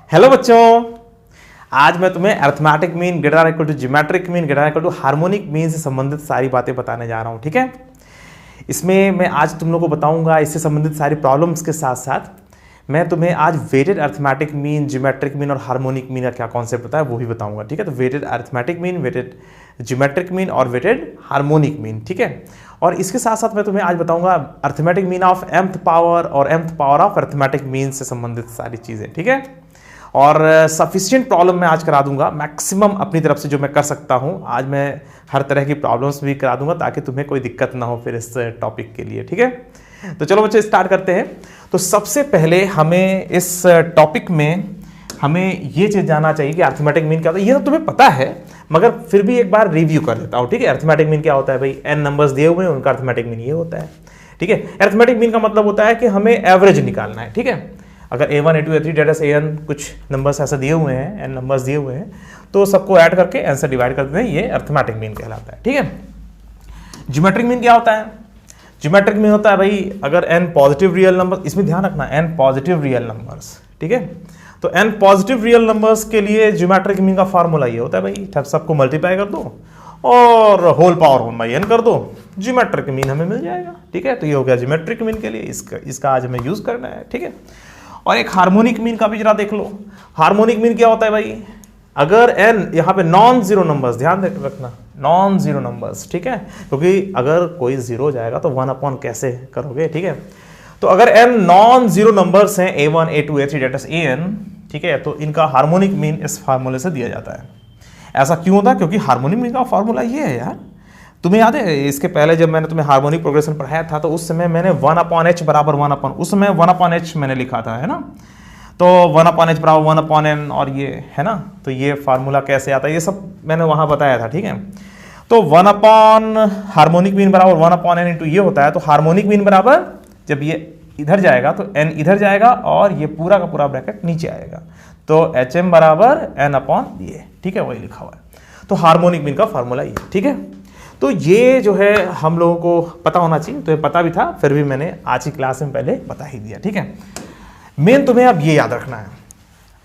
Hello बच्चों, आज मैं तुम्हें arithmetic mean greater than equal to geometric mean greater than equal to harmonic mean से संबंधित सारी बातें बताने जा रहा हूं। ठीक है, इसमें मैं आज तुम लोगों को बताऊंगा इससे संबंधित सारी प्रॉब्लम्स के साथ साथ मैं तुम्हें आज weighted arithmetic mean, geometric mean और हार्मोनिक मीन का क्या कॉन्सेप्ट होता है वो भी बताऊंगा। ठीक है, तो weighted arithmetic mean, weighted geometric mean और वेटेड हार्मोनिक मीन। ठीक है, और इसके साथ साथ मैं तुम्हें आज बताऊंगा arithmetic mean of mth power और mth power of arithmetic mean से संबंधित सारी चीजें। ठीक है, और सफिशिएंट प्रॉब्लम मैं आज करा दूंगा, मैक्सिमम अपनी तरफ से जो मैं कर सकता हूं। आज मैं हर तरह की प्रॉब्लम्स भी करा दूंगा ताकि तुम्हें कोई दिक्कत ना हो फिर इस टॉपिक के लिए। ठीक है, तो चलो बच्चे स्टार्ट करते हैं। तो सबसे पहले हमें इस टॉपिक में हमें ये चीज जानना चाहिए कि अरिथमेटिक मीन क्या होता है। ये तो तुम्हें पता है मगर फिर भी एक बार रिव्यू कर देता हूं। ठीक है, अरिथमेटिक मीन क्या होता है भाई, n नंबर्स दिए हुए हैं उनका अरिथमेटिक मीन ये होता है। ठीक है, अरिथमेटिक मीन का मतलब होता है कि हमें एवरेज निकालना है। ठीक है, अगर a1 a2 a3 डेटा से an कुछ नंबर्स ऐसे दिए हुए हैं, n नंबर्स दिए हुए हैं, तो सबको ऐड करके n से डिवाइड कर देते हैं, ये अरिथमेटिक मीन कहलाता है। ठीक है, ज्योमेट्रिक मीन क्या होता है? ज्योमेट्रिक मीन होता है भाई अगर n पॉजिटिव रियल नंबर, इसमें ध्यान रखना n पॉजिटिव रियल नंबर्स। ठीक है, तो n पॉजिटिव रियल नंबर्स के लिए ज्योमेट्रिक मीन का फार्मूला ये होता है भाई, सबको मल्टीप्लाई कर दो और होल पावर 1/n कर दो, ज्योमेट्रिक मीन हमें मिल जाएगा। ठीक है, तो ये हो गया ज्योमेट्रिक मीन के लिए, इसका आज हमें यूज करना है। ठीक है, और एक हार्मोनिक मीन का भी जरा देख लो। हार्मोनिक मीन क्या होता है भाई, अगर n यहाँ पे नॉन जीरो नंबर्स, ध्यान रखना नॉन जीरो नंबर्स। ठीक है, क्योंकि अगर कोई जीरो जाएगा तो 1 कैसे करोगे। ठीक है, तो अगर n नॉन जीरो नंबर्स हैं a1 a2 a3 डेटा से an, ठीक है, तो इनका हार्मोनिक मीन इस फार्मूले से दिया जाता है। ऐसा क्यों होता है? क्योंकि हार्मोनिक मीन का फार्मूला ये है यार, तुम्हें याद है इसके पहले जब मैंने तुम्हें हार्मोनिक प्रोग्रेशन पढ़ाया था तो उस समय मैंने 1/h बराबर 1/, उस समय 1/h मैंने लिखा था, है ना। तो 1/h बराबर 1/n और ये है ना, तो ये फार्मूला कैसे आता है ये सब मैंने वहां बताया था। ठीक है, तो 1/ हार्मोनिक मीन बराबर 1/n इंटू ये होता है। तो हार्मोनिक मीन बराबर जब ये इधर जाएगा तो n इधर जाएगा और ये पूरा का पूरा ब्रैकेट नीचे आएगा, तो hm बराबर n/ये। ठीक है, वही लिखा हुआ है। तो हार्मोनिक मीन का फार्मूला ये। ठीक है, तो ये जो है हम लोगों को पता होना चाहिए, तो ये पता भी था, फिर भी मैंने आज की क्लास में पहले बता ही दिया। ठीक है, मेन तुम्हें अब ये याद रखना है,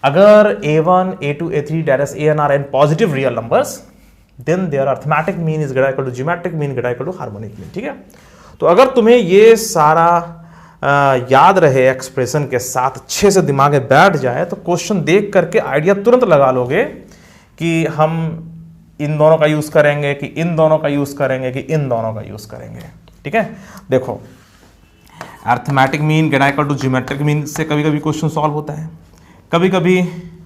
अगर a1 a2 a3 डेटा से an are n positive real numbers, then there arithmetic mean is greater equal to geometric mean greater equal to harmonic mean. ठीक है, तो अगर तुम्हें ये सारा याद रहे एक्सप्रेशन के साथ, अच्छे से दिमाग में बैठ जाए, तो क्वेश्चन देख करके आइडिया तुरंत लगा लोगे कि हम इन दोनों का यूज करेंगे कि इन दोनों का यूज करेंगे कि इन दोनों का यूज करेंगे। ठीक है, देखो arithmetic mean greater equal to geometric mean से कभी कभी क्वेश्चन सॉल्व होता है, कभी कभी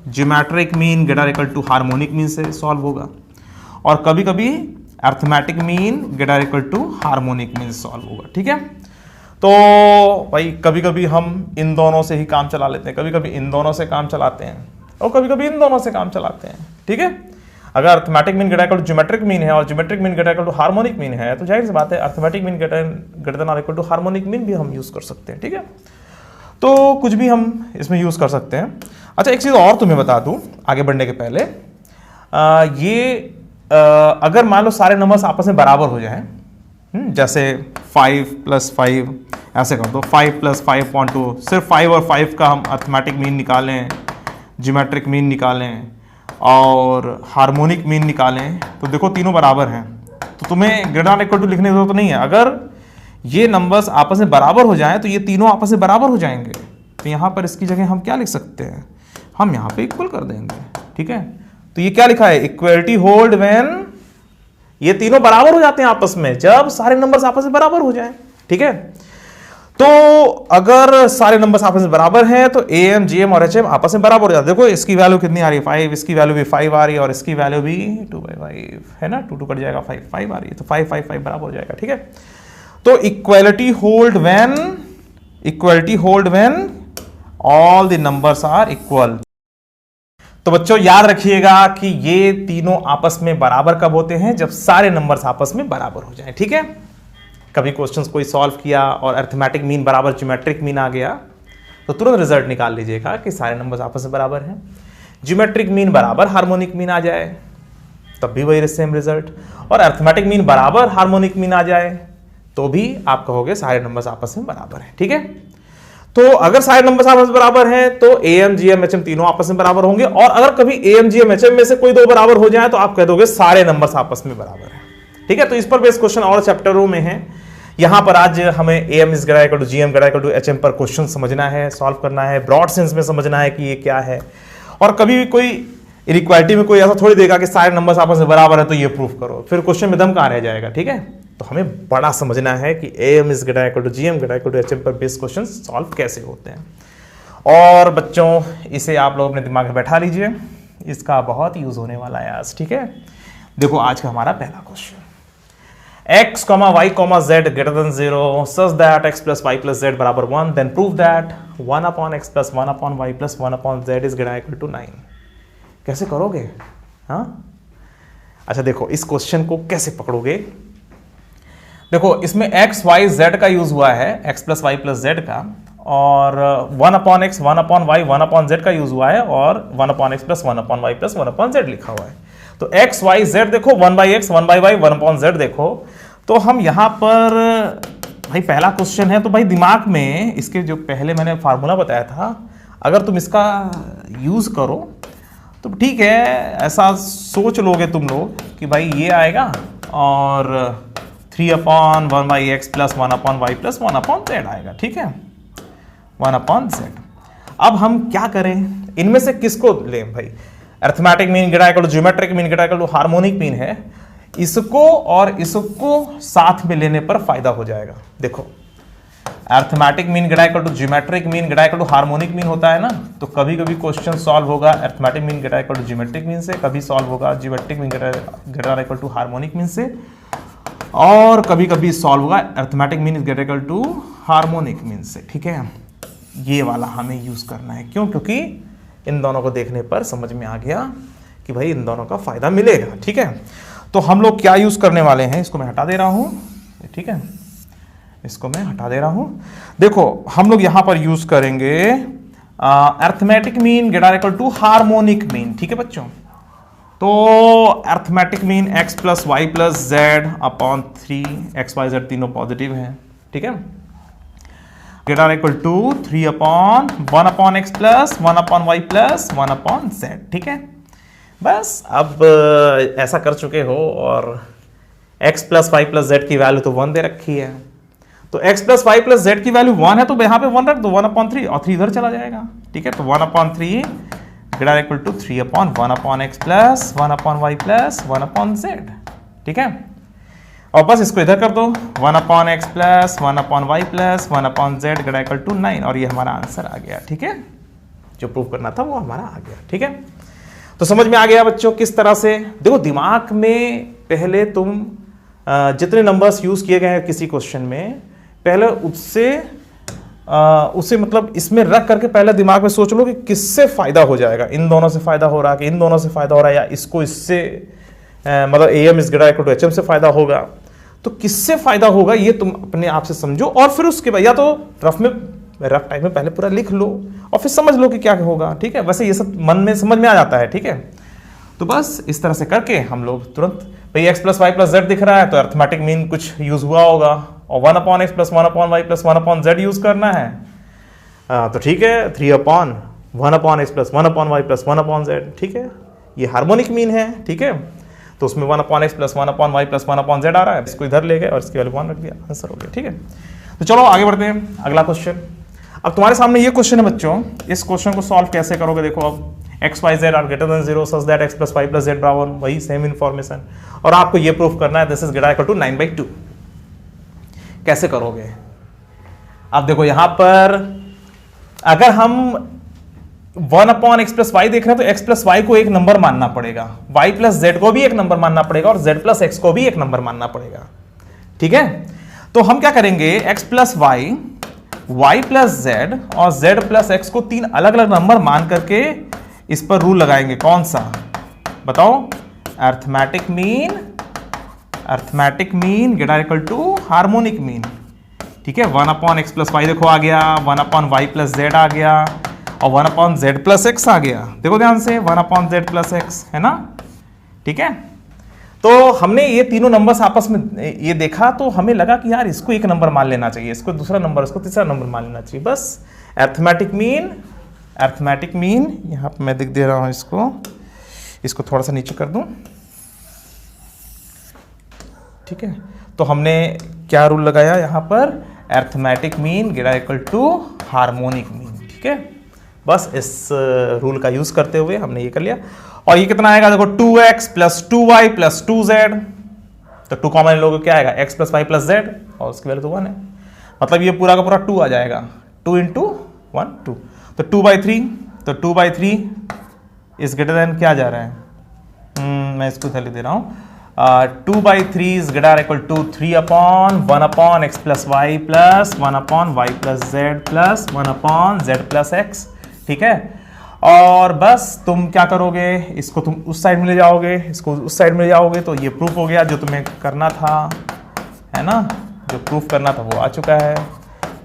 geometric mean greater equal to harmonic mean से सॉल्व होगा, और कभी कभी arithmetic mean greater equal to harmonic mean से सॉल्व होगा। ठीक है, तो भाई कभी कभी हम इन दोनों से ही काम चला लेते हैं, कभी कभी इन दोनों से काम चलाते हैं और कभी कभी इन दोनों से काम चलाते हैं। ठीक है, अगर arithmetic mean greater equal to geometric mean है और geometric mean greater equal to harmonic mean है, तो जाहिर सी बात है अरिथमेटिक मीन ग्रेटर देन और इक्वल टू हार्मोनिक मीन भी हम यूज कर सकते हैं। ठीक है, तो कुछ भी हम इसमें यूज कर सकते हैं। अच्छा, एक चीज और तुम्हें बता दूं आगे बढ़ने के पहले, अगर मान लो सारे नंबर्स आपस में बराबर हो जाए, जैसे 5 + 5 ऐसे कर दो, 5 + 5.2, सिर्फ 5 और 5 का हम अरिथमेटिक मीन निकालें, ज्योमेट्रिक मीन निकालें और हार्मोनिक मीन निकालें, तो देखो तीनों बराबर हैं, तो तुम्हें ग्रेटर देन इक्वल टू लिखने की जरूरत नहीं है। अगर ये नंबर्स आपस में बराबर हो जाएं तो ये तीनों आपस में बराबर हो जाएंगे, तो यहाँ पर इसकी जगह हम क्या लिख सकते हैं, हम यहाँ पे इक्वल कर देंगे। ठीक है, तो ये क्या लिखा है, इक्वलिटी होल्ड व्हेन ये तीनों बराबर हो जाते हैं आपस में, जब सारे नंबर्स आपस में बराबर हो जाएं। ठीक है, तो अगर सारे नंबर्स आपस में बराबर हैं तो am, gm और hm आपस में बराबर हो जाते हैं। देखो इसकी वैल्यू कितनी आ रही है, 5, इसकी वैल्यू भी 5 आ रही है और इसकी वैल्यू भी 2/5 है ना, 2 कट जाएगा, 5 आ रही है, तो 5 5 5 बराबर हो जाएगा। ठीक है, तो equality hold when all the numbers are equal. तो बच्चों याद रखिएगा कि ये तीनों आपस में बराबर कब होते हैं, जब सारे नंबर्स आपस में बराबर हो जाएं। ठीक है, कभी क्वेश्चंस कोई सॉल्व किया और अरिथमेटिक मीन बराबर ज्योमेट्रिक मीन आ गया तो तुरंत रिजल्ट निकाल लीजिएगा कि सारे नंबर्स आपस में बराबर हैं। ज्योमेट्रिक मीन बराबर हार्मोनिक मीन आ जाए तब भी वही सेम रिजल्ट, और अरिथमेटिक मीन बराबर हार्मोनिक मीन आ जाए तो भी आप कहोगे सारे नंबर्स आपस में बराबर हैं। ठीक है, तो अगर सारे नंबर आपस में बराबर हैं तो एम जीएम एचएम तीनों आपस में बराबर होंगे, और अगर कभी एम जीएम एचएम में से कोई दो बराबर हो जाए तो आप कह दोगे सारे नंबर्स आपस में बराबर हैं। ठीक है, तो इस पर बेस क्वेश्चन और चैप्टरों में है। यहां पर आज हमें M is greater equal to GM greater equal to HM पर क्वेश्चन समझना है, सॉल्व करना है, ब्रॉड सेंस में समझना है कि ये क्या है। और कभी भी कोई इनइक्वालिटी में कोई ऐसा थोड़ी देगा कि सारे नंबर्स आपस में बराबर है तो ये प्रूफ करो, फिर क्वेश्चन में दम कहां रह जाएगा। ठीक है, तो हमें बड़ा समझना है कि M is greater equal to GM greater equal to HM पर बेस क्वेश्चन सॉल्व कैसे होते हैं। और बच्चों इसे आप लोग अपने दिमाग में बैठा लीजिए, इसका बहुत यूज होने वाला है आज। ठीक है, देखो आज का हमारा पहला question, x, y, z greater than 0 such that x plus y plus z बराबर 1, then prove that 1 upon x plus 1 upon y plus 1 upon z is greater equal to 9। कैसे करोगे? हाँ, अच्छा देखो इस क्वेश्चन को कैसे पकड़ोगे। देखो इसमें x, y, z का यूज हुआ है, x plus y plus z का, और 1 upon x, 1 upon y, 1 upon z का यूज हुआ है, और 1 upon x plus 1 upon y plus 1 upon z लिखा हुआ है। तो x, y, z देखो, 1 by x, 1 by y, 1 upon z देखो। तो हम यहां पर भाई पहला क्वेश्चन है तो भाई दिमाग में इसके जो पहले मैंने फार्मूला बताया था, अगर तुम इसका यूज करो तो ठीक है, ऐसा सोच लोगे तुम लोग कि भाई ये आएगा और 3 upon 1 by x plus 1 upon y plus 1 upon z आएगा। ठीक है, 1 upon z। अब हम क्या करें, इनमें से किसको लें भाई? Arithmetic mean greater equal to geometric mean greater equal to harmonic mean है, इसको और इसको साथ में लेने पर फायदा हो जाएगा। देखो arithmetic mean greater equal to geometric mean greater equal to harmonic mean होता है ना, तो कभी कभी क्वेश्चन सॉल्व होगा arithmetic mean greater equal to geometric mean से, कभी सॉल्व होगा geometric mean greater equal to harmonic mean से, और कभी कभी सॉल्व होगा arithmetic mean greater equal to harmonic mean से। ठीक है, ये वाला हमें यूज करना है। क्यों? क्योंकि इन दोनों को देखने पर समझ में आ गया कि भाई इन दोनों का फायदा मिलेगा। ठीक है, तो हम लोग क्या यूज करने वाले हैं, इसको मैं हटा दे रहा हूं। ठीक है, इसको मैं हटा दे रहा हूं। देखो हम लोग यहां पर यूज करेंगे arithmetic mean greater equal to harmonic mean. ठीक है बच्चों, तो अरिथमेटिक मीन x plus Y plus z upon 3, x y z तीनों पॉजिटिव हैं। ठीक है, greater equal to 3 upon 1 upon x plus 1 upon Y plus 1 upon z. ठीक है, बस अब ऐसा कर चुके हो, और x plus Y plus Z की वैल्यू तो 1 दे रखी है, तो x plus Y plus Z की वैल्यू 1 है तो यहाँ पे 1 रख दो, 1 अपॉन 3, और 3 इधर चला जाएगा। ठीक है, तो 1 upon 3 greater equal to 3 upon 1 upon x plus 1 upon Y plus 1 upon z. ठीक है, और बस इसको इधर कर दो, 1 upon x plus 1 upon Y plus 1 upon z greater equal to 9, और ये हमारा आंसर आ गया। ठीक है, जो प्रूव करना था वो हमारा आ गया। ठीक है, तो समझ में आ गया बच्चों किस तरह से। देखो दिमाग में पहले तुम जितने नंबर्स यूज किए गए हैं किसी क्वेश्चन में, पहले उसे मतलब इसमें रख करके पहले दिमाग में सोच लो कि किससे फायदा हो जाएगा, इन दोनों से फायदा हो रहा है कि इन दोनों से फायदा हो रहा है, या इसको इससे मतलब M is greater equal to HM से फायदा होगा, तो किससे फायदा होगा ये तुम अपने आप से समझो, और फिर उसके बाद या तो रफ टाइम में पहले पूरा लिख लो और फिर समझ लो कि क्या होगा। ठीक है, वैसे ये सब मन में समझ में आ जाता है। ठीक है, तो बस इस तरह से करके हम लोग तुरंत भाई x plus Y plus z दिख रहा है तो अरिथमेटिक मीन कुछ यूज हुआ होगा, और 1 upon x plus 1 upon Y plus 1 upon z use करना है, तो ठीक है 3 upon 1 upon x plus 1 upon Y plus 1 upon z. ठीक है, ये हार्मोनिक मीन है। ठीक है, तो उसमें 1 upon x plus 1 upon Y plus 1 upon Z आ रहा है, इसको इधर ले गए और इसकी वैल्यू 1 रख दिया, आंसर हो गया। ठीक है, तो चलो आगे बढ़ते हैं, अगला क्वेश्चन। अब तुम्हारे सामने ये क्वेश्चन है बच्चों, इस क्वेश्चन को सॉल्व कैसे करोगे। देखो अब x y z are greater than 0 such that x plus Y plus z बराबर, वही सेम इन्फॉर्मेशन, और आपको ये प्रूफ करना है this is greater equal to 9/2। कैसे करोगे? अब देखो यहां पर अगर हम 1 अपॉन एक्स प्लस वाई देख रहे हैं तो एक्स प्लस वाई को एक नंबर मानना पड़ेगा, वाई प्लस जेड को भी एक नंबर मानना पड़ेगा, और जेड प्लस एक्स को भी एक नंबर मानना पड़ेगा। ठीक है, तो हम क्या करेंगे, x plus y, y plus z और जेड प्लस एक्स को 3 अलग अलग नंबर मान करके इस पर रूल लगाएंगे। कौन सा बताओ? Arithmetic mean greater equal to harmonic mean. ठीक है, 1 अपॉन एक्स प्लस वाई देखो आ गया, 1 अपॉन वाई प्लस जेड आ गया, और 1 अपॉन जेड प्लस एक्स आ गया। देखो ध्यान से, 1 अपॉन जेड प्लस एक्स है ना। ठीक है, तो हमने ये तीनों नंबर्स आपस में ये देखा तो हमें लगा कि यार इसको एक नंबर मान लेना चाहिए, इसको दूसरा नंबर, इसको तीसरा नंबर मान लेना चाहिए। बस अर्थमेटिक मीन यहाँ पे मैं दिख दे रहा हूँ इसको थोड़ा सा नीचे कर दूं, ठीक है। तो हमने क्या रूल लगाया यहाँ पर, arithmetic mean greater equal to harmonic mean, ठीक है। बस इस रूल का यूज करते हुए हमने ये कर लिया। और ये कितना आएगा देखो, 2x plus 2y plus 2z, तो 2 कॉमन लोगे क्या आएगा, x plus Y plus z, और उसकी वैल्यू तो 1 है, मतलब ये पूरा का पूरा 2 आ जाएगा, 2 इंटू 1 2, तो 2/3, तो 2/3 इज ग्रेटर देन क्या जा रहा है, मैं इसको लिख दे रहा हूँ, 2/3 is greater equal to 3/1/x plus Y plus 1/y plus z plus 1/z plus x, ठीक है। और बस तुम क्या करोगे, इसको तुम उस साइड में ले जाओगे, इसको उस साइड में ले जाओगे, तो ये प्रूफ हो गया जो तुम्हें करना था, है ना, जो प्रूफ करना था वो आ चुका है।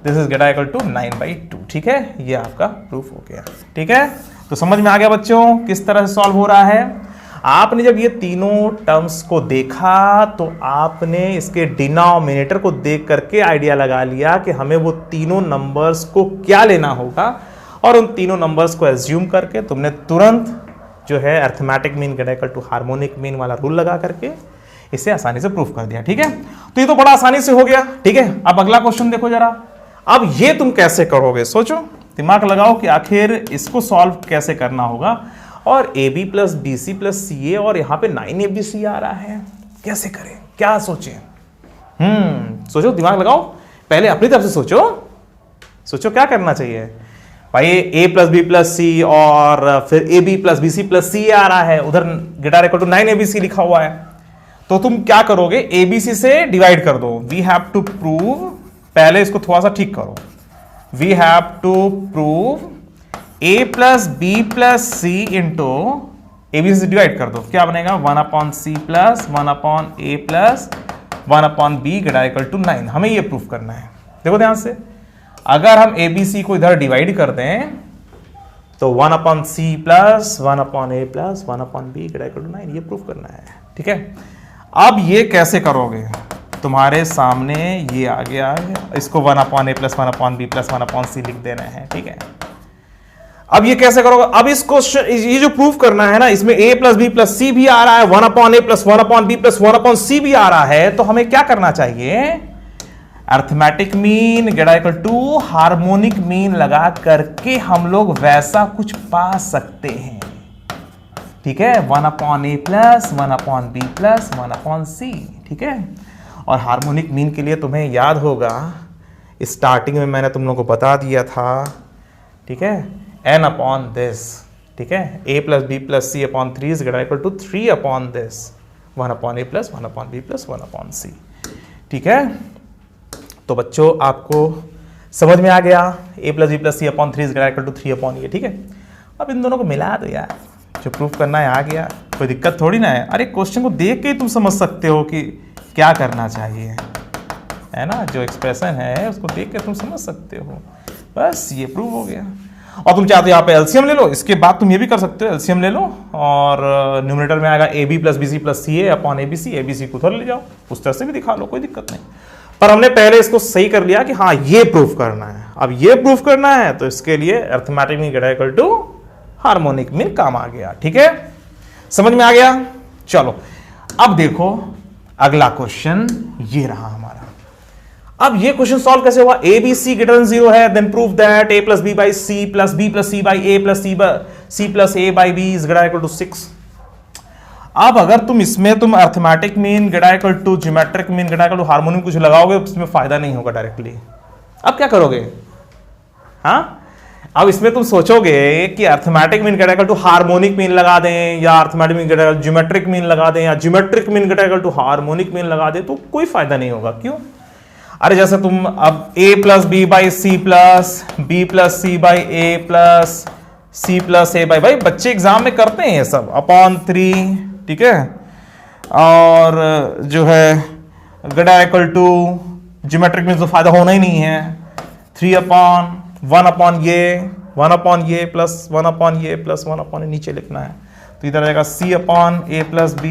This is greater equal to 9/2, ठीक है, ये आपका प्रूफ हो गया, ठीक है। तो समझ में आ गया बच्चों किस तरह से सॉल्व हो रहा है। आपने जब ये तीनों टर्म्स को देखा तो आपने इसके डिनोमिनेटर को देख करके आइडिया लगा लिया कि हमें वो तीनों नंबर्स को क्या लेना होगा, और उन तीनों नंबर्स को एज्यूम करके तुमने तुरंत जो है arithmetic mean greater equal to harmonic mean वाला रूल लगा करके इसे आसानी से प्रूफ कर दिया, ठीक है। तो ये तो बड़ा आसानी से हो गया, ठीक है। अब अगला क्वेश्चन देखो जरा, अब ये तुम कैसे करोगे, सोचो, दिमाग लगाओ कि आखिर इसको सॉल्व कैसे करना होगा। और AB plus BC plus CA और यहाँ पे 9ABC आ रहा है, कैसे करें, क्या सोचें, सोचो, दिमाग लगाओ, पहले अपनी तरफ से सोचो क्या करना चाहिए भाई। A plus B plus C और फिर AB plus BC plus CA आ रहा है, उधर ग्रेटर इक्वल टू 9ABC लिखा हुआ है, तो तुम क्या करोगे, ABC से डिवाइड कर दो। वी हैव टू प्रूव, पहले इसको थोड़ा सा ठीक करो, we have to prove A plus B plus C into ABC से डिवाइड कर दो, क्या बनेगा, 1/C plus 1/A plus 1/B greater equal to 9। हमें ये प्रूफ करना है, देखो ध्यान से, अगर हम ABC को इधर डिवाइड कर दें तो 1/C plus 1/A plus 1/B greater equal to 9, ये प्रूफ करना है, ठीक है। अब ये कैसे करोगे, तुम्हारे सामने ये आ गया, इसको 1/A plus 1/B plus 1/C लिख देना है, ठीक है। अब ये कैसे करोगे, अब इस क्वेश्चन, ये जो प्रूफ करना है ना, इसमें A plus B plus C भी आ रहा है, 1/A plus 1/B plus 1/C भी आ रहा है, तो हमें क्या करना चाहिए, arithmetic mean greater equal to harmonic mean लगा करके हम लोग वैसा कुछ पा सकते हैं, ठीक है, 1/A plus 1/B plus 1/C, ठीक है। और हार्मोनिक मीन के लिए तुम्हें याद होगा, स्टार्टिंग में मैंने तुम लोगों को बता दिया था, ठीक है, n अपॉन दिस, ठीक है, A plus B plus C upon 3 is greater equal to 3 upon this 1/A plus 1/B plus 1/C, ठीक है। तो बच्चों आपको समझ में आ गया, A plus B plus C upon 3 is greater equal to 3 upon ये, ठीक है। अब इन दोनों को मिला दो यार, जो प्रूफ करना है आ गया, कोई दिक्कत थोड़ी ना है। अरे क्वेश्चन को देख के ही तुम समझ सकते हो कि क्या करना चाहिए, है ना, जो एक्सप्रेशन है उसको देख के तुम समझ सकते हो, बस ये प्रूव हो गया। और तुम चाहते हो यहाँ पे एलसीएम ले लो, इसके बाद तुम ये भी कर सकते हो, एलसीएम ले लो और न्यूमरेटर में आएगा AB plus BC plus CA upon ABC, ABC को उधर ले जाओ, उस तरह से भी दिखा लो, कोई दिक्कत नहीं। पर हमने पहले इसको सही कर लिया कि हाँ ये प्रूफ करना है। अब ये प्रूफ करना है तो इसके लिए arithmetic mean greater equal to harmonic mean काम आ गया, ठीक है, समझ में आ गया। चलो अब देखो अगला क्वेश्चन ये रहा हमारा। अब ये क्वेश्चन सॉल्व कैसे हुआ, ABC ग्रेटर देन 0 है, then prove that A plus B by C plus B plus C by A plus C plus A by B is greater equal to 6। अब अगर तुम इसमें तुम arithmetic mean greater equal to geometric mean greater equal to harmonic कुछ लगाओगे, उसमें फायदा नहीं होगा डायरेक्टली। अब क्या करोगे, हाँ, अब इसमें तुम सोचोगे कि arithmetic mean greater equal to harmonic mean लगा दें, या arithmetic mean greater equal geometric mean लगा दें, या geometric mean greater equal to harmonic mean लगा दें, तो कोई फायदा नहीं होगा। क्यों, अरे जैसे तुम अब A plus B by C plus B plus C by A plus C plus A by, भाई बच्चे एग्जाम में करते हैं ये सब, अपॉन 3, ठीक है, और जो है ग्रेटर इक्वल टू ज्योमेट्रिक में तो फायदा होना ही नहीं है, 3 अपॉन 1 अपॉन ये 1 अपॉन ये प्लस 1 अपॉन ये प्लस 1 अपॉन ये नीचे लिखना है, तो इधर आएगा C upon A plus B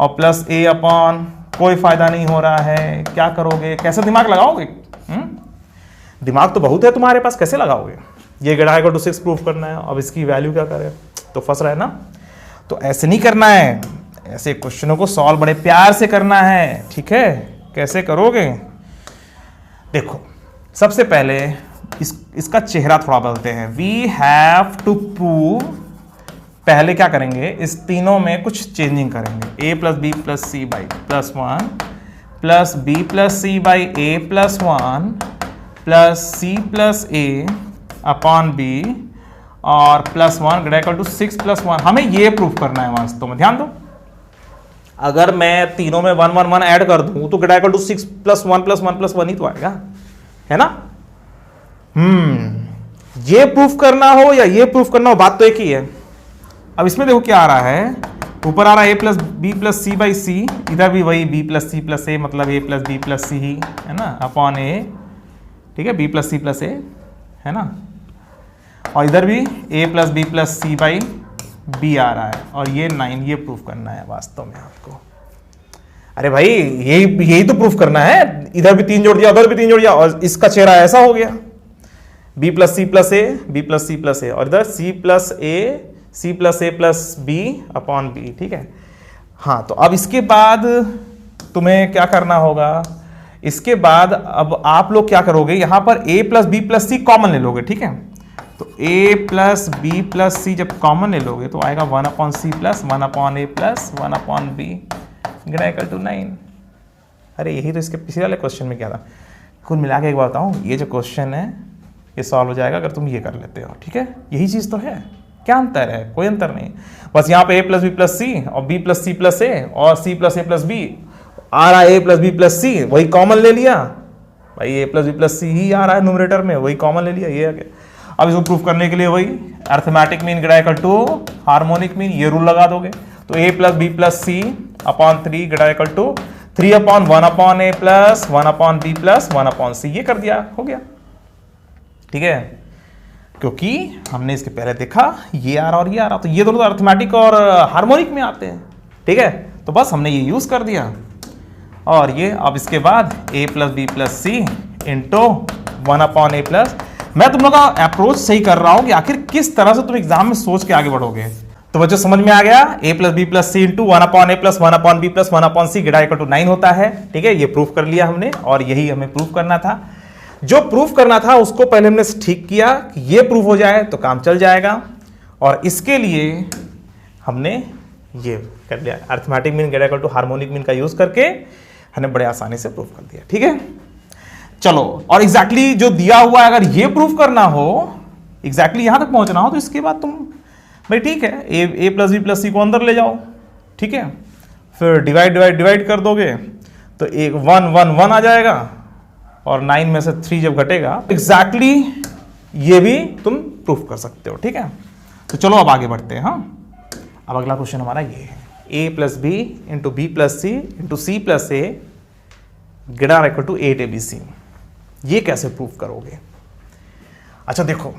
और प्लस A अपॉन, कोई फायदा नहीं हो रहा है, क्या करोगे, कैसे दिमाग लगाओगे, दिमाग तो बहुत है तुम्हारे पास, कैसे लगाओगे? ये ग्रेटर इक्वल टू 6 प्रूफ करना है, अब इसकी वैल्यू क्या करें, तो फंस रहा है ना। तो ऐसे नहीं करना है, ऐसे क्वेश्चनों को सॉल्व बड़े प्यार से करना है, ठीक है। कैसे करोगे? देखो सबसे पहले इसका चेहरा थोड़ा बदलते हैं। वी हैव टू प्रूव, पहले क्या करेंगे, इस तीनों में कुछ चेंजिंग करेंगे। a plus B plus C by plus 1 plus B plus C by A plus 1 plus C plus A upon B और plus 1 greater equal to 6 plus 1। हमें ये प्रूफ करना है वास्तव में। ध्यान दो, अगर मैं तीनों में 1 1 1 ऐड कर दूं तो greater equal to 6 plus 1 plus 1 plus 1 ही तो आएगा, है ना। ये प्रूफ करना हो या ये प्रूफ करना हो, बात तो एक ही है। अब इसमें देखो क्या आ रहा है, ऊपर आ रहा है A plus B plus C by C, इधर भी वही B plus C plus A, मतलब A plus B plus C ही है ना, अपॉन ए, ठीक है, B plus C plus A, है ना। और इधर भी a plus B plus C by B आ रहा है, और ये 9, ये प्रूफ करना है वास्तव में आपको। अरे भाई यही तो प्रूफ करना है, इधर भी 3 जोड़ दिया, उधर भी 3 जोड़ दिया, और इसका चेहरा ऐसा हो गया, b प्लस सी प्लस ए, बी प्लस सी प्लस ए, और इधर c प्लस ए प्लस बी अपॉन बी, ठीक है। हाँ, तो अब इसके बाद तुम्हें क्या करना होगा, इसके बाद अब आप लोग क्या करोगे, यहां पर a plus B plus c common ले लोगे, ठीक है। तो a plus B plus c जब कॉमन ले लोगे तो आएगा 1 upon c plus 1 upon A plus 1 upon b greater equal to 9। अरे यही तो इसके पिछले वाले क्वेश्चन में क्या था। कुल मिला के एक बात बताऊं, ये जो क्वेश्चन है ये सॉल्व हो जाएगा अगर तुम ये कर लेते हो, ठीक है। यही चीज़ तो है, क्या अंतर है? कोई अंतर नहीं, बस यहाँ पे a प्लस बी प्लस सी और b प्लस सी प्लस ए और c प्लस ए प्लस बी आ रहा है, a प्लस बी प्लस सी वही कॉमन ले लिया भाई, a plus B plus C ही आ रहा है न्यूमरेटर में, वही कॉमन ले लिया, ये आ गया। अब इसको प्रूफ करने के लिए वही arithmetic mean greater equal to harmonic mean, ये रूल लगा दोगे। तो a plus B plus C upon 3 greater equal to 3 upon 1 upon A plus 1 upon B plus 1 upon C, ये कर दिया, हो गया, ठीक है। क्योंकि हमने इसके पहले देखा ये आ रहा और ये आ रहा, तो ये दोनों तो अर्थमेटिक और हार्मोनिक में आते हैं, ठीक है। तो बस हमने ये यूज कर दिया, और ये अब इसके बाद a plus B plus c into 1 upon A plus. मैं तुम लोग का अप्रोच सही कर रहा हूं कि आखिर किस तरह से तुम एग्जाम में सोच के आगे बढ़ोगे। तो बच्चों समझ में आ गया, a plus B plus c into 1 upon A plus 1 upon B plus 1 upon c greater equal to 9 होता है, ठीक है। ये प्रूफ कर लिया हमने, और यही हमें प्रूफ करना था। जो प्रूफ करना था उसको पहले हमने ठीक किया कि ये प्रूफ हो जाए तो काम चल जाएगा, और इसके लिए हमने ये कर लिया, arithmetic mean greater equal to harmonic mean का यूज करके हमने बड़े आसानी से प्रूफ कर दिया, ठीक है। चलो, और एग्जैक्टली जो दिया हुआ है, अगर ये प्रूफ करना हो, एग्जैक्टली यहां तक पहुंचना हो, तो इसके बाद तुम भाई ठीक है, ए प्लस बी प्लस सी को अंदर ले जाओ, ठीक है। फिर डिवाइड कर दोगे तो एक 1 1 1 आ जाएगा, और 9 में से 3 जब घटेगा एग्जैक्टली ये भी तुम प्रूफ कर सकते हो, ठीक है। तो चलो अब आगे बढ़ते हैं। हाँ, अब अगला क्वेश्चन हमारा ये है, a plus b into b plus c into c plus a greater equal to 8 ABC। ये कैसे प्रूफ करोगे? अच्छा देखो,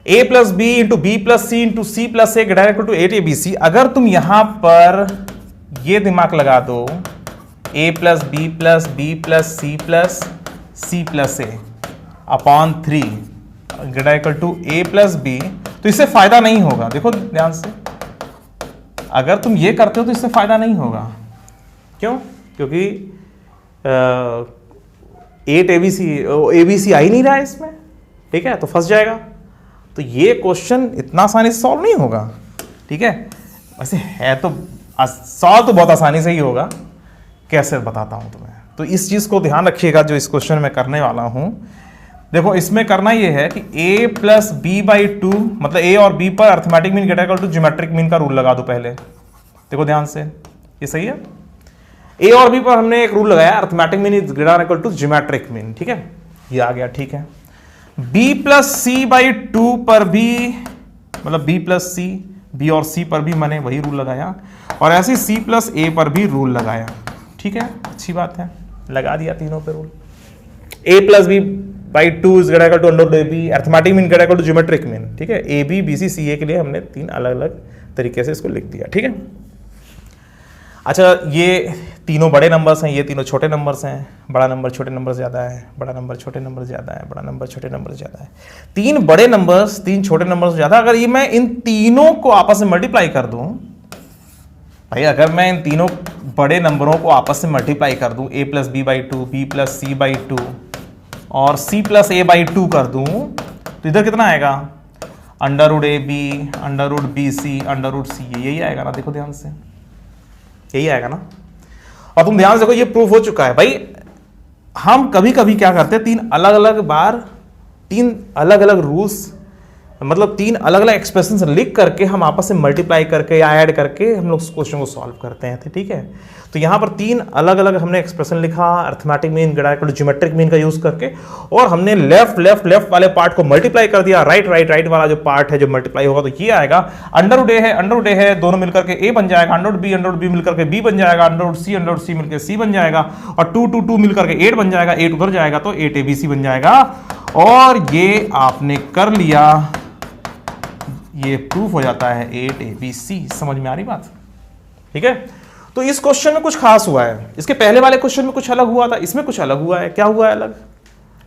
a plus b into b plus c into c plus a greater equal to 8 ABC। अगर तुम यहां पर ये दिमाग लगा दो, a plus B plus C plus A upon 3 greater equal to a plus b, तो इससे फायदा नहीं होगा। देखो ध्यान से, अगर तुम ये करते हो तो इससे फायदा नहीं होगा। क्यों? क्योंकि 8 ABC आ ही नहीं रहा है इसमें, ठीक है, तो फंस जाएगा। तो ये क्वेश्चन इतना आसानी से सॉल्व नहीं होगा, ठीक है। वैसे है तो सॉल्व तो बहुत आसानी से ही होगा, कैसे बताता हूं तुम्हें। तो इस चीज को ध्यान रखिएगा जो इस क्वेश्चन में करने वाला हूं। देखो इसमें करना ये है कि a प्लस बी बाई 2, मतलब a और b पर arithmetic mean greater equal to geometric mean का रूल लगा दो पहले। देखो ध्यान से, ये सही है। a और b पर हमने एक रूल लगाया, arithmetic mean is greater equal to geometric mean, ठीक है, ये आ गया, ठीक है। b प्लस सी बाई 2 पर भी, मतलब b प्लस सी, b और c पर भी मैंने वही रूल लगाया, और ऐसे c प्लस a पर भी रूल लगाया, ठीक है, अच्छी बात है, लगा दिया तीनों पे rule. a plus B by 2 is greater equal to under root ab, arithmetic mean greater equal to geometric mean, ठीक है। a b b c c a के लिए हमने 3 अलग अलग तरीके से इसको लिख दिया, ठीक है। अच्छा, ये तीनों बड़े नंबर्स हैं, ये तीनों छोटे नंबर्स हैं। बड़ा नंबर छोटे नंबर से ज़्यादा है, बड़ा नंबर छोटे नंबर से ज़्यादा है, बड़ा नंबर छोटे नंबर से ज़्यादा है। तीन बड़े नंबर्स तीन छोटे नंबर से ज़्यादा, अगर ये मैं इन तीनों को आपस में मल्टीप्लाई कर दूं भाई, अगर मैं इन तीनों बड़े नंबरों को आपस में मल्टीप्लाई कर दूं, a plus B by two, B plus C by two और c plus A by two कर दूं, तो इधर कितना आएगा? Under root A B, under root B C, under root C, यही आएगा ना? देखो ध्यान से, यही आएगा ना? और तुम ध्यान से देखो, ये प्रूफ हो चुका है भाई। हम कभी कभी क्या करते हैं, तीन अलग अलग बार तीन अलग अलग रूल्स, मतलब तीन अलग अलग एक्सप्रेशन लिख करके हम आपस में मल्टीप्लाई करके या ऐड करके हम लोग क्वेश्चन को सॉल्व करते हैं, ठीक है? तो यहाँ पर तीन अलग अलग हमने एक्सप्रेशन लिखा अरिथमेटिक मीन, ज्योमेट्रिक मीन का यूज करके, और हमने लेफ्ट लेफ्ट लेफ्ट वाले पार्ट को मल्टीप्लाई कर दिया, राइट राइट राइट वाला जो पार्ट है जो मल्टीप्लाई होगा तो ये आएगा। अंडर रूट ए है, अंडर रूट ए है, दोनों मिलकर के ए बन जाएगा, अंडर रूट बी मिलकर के बी बन जाएगा, अंडर रूट सी मिलकर सी बन जाएगा, और टू टू टू मिलकर के 8 बन जाएगा, 8 उधर जाएगा तो 8 ABC बन जाएगा। और ये आपने कर लिया, ये प्रूफ हो जाता है 8 ABC। समझ में आ रही बात? ठीक है, तो इस क्वेश्चन में कुछ खास हुआ है, इसके पहले वाले क्वेश्चन में कुछ अलग हुआ था, इसमें कुछ अलग हुआ है। क्या हुआ है अलग?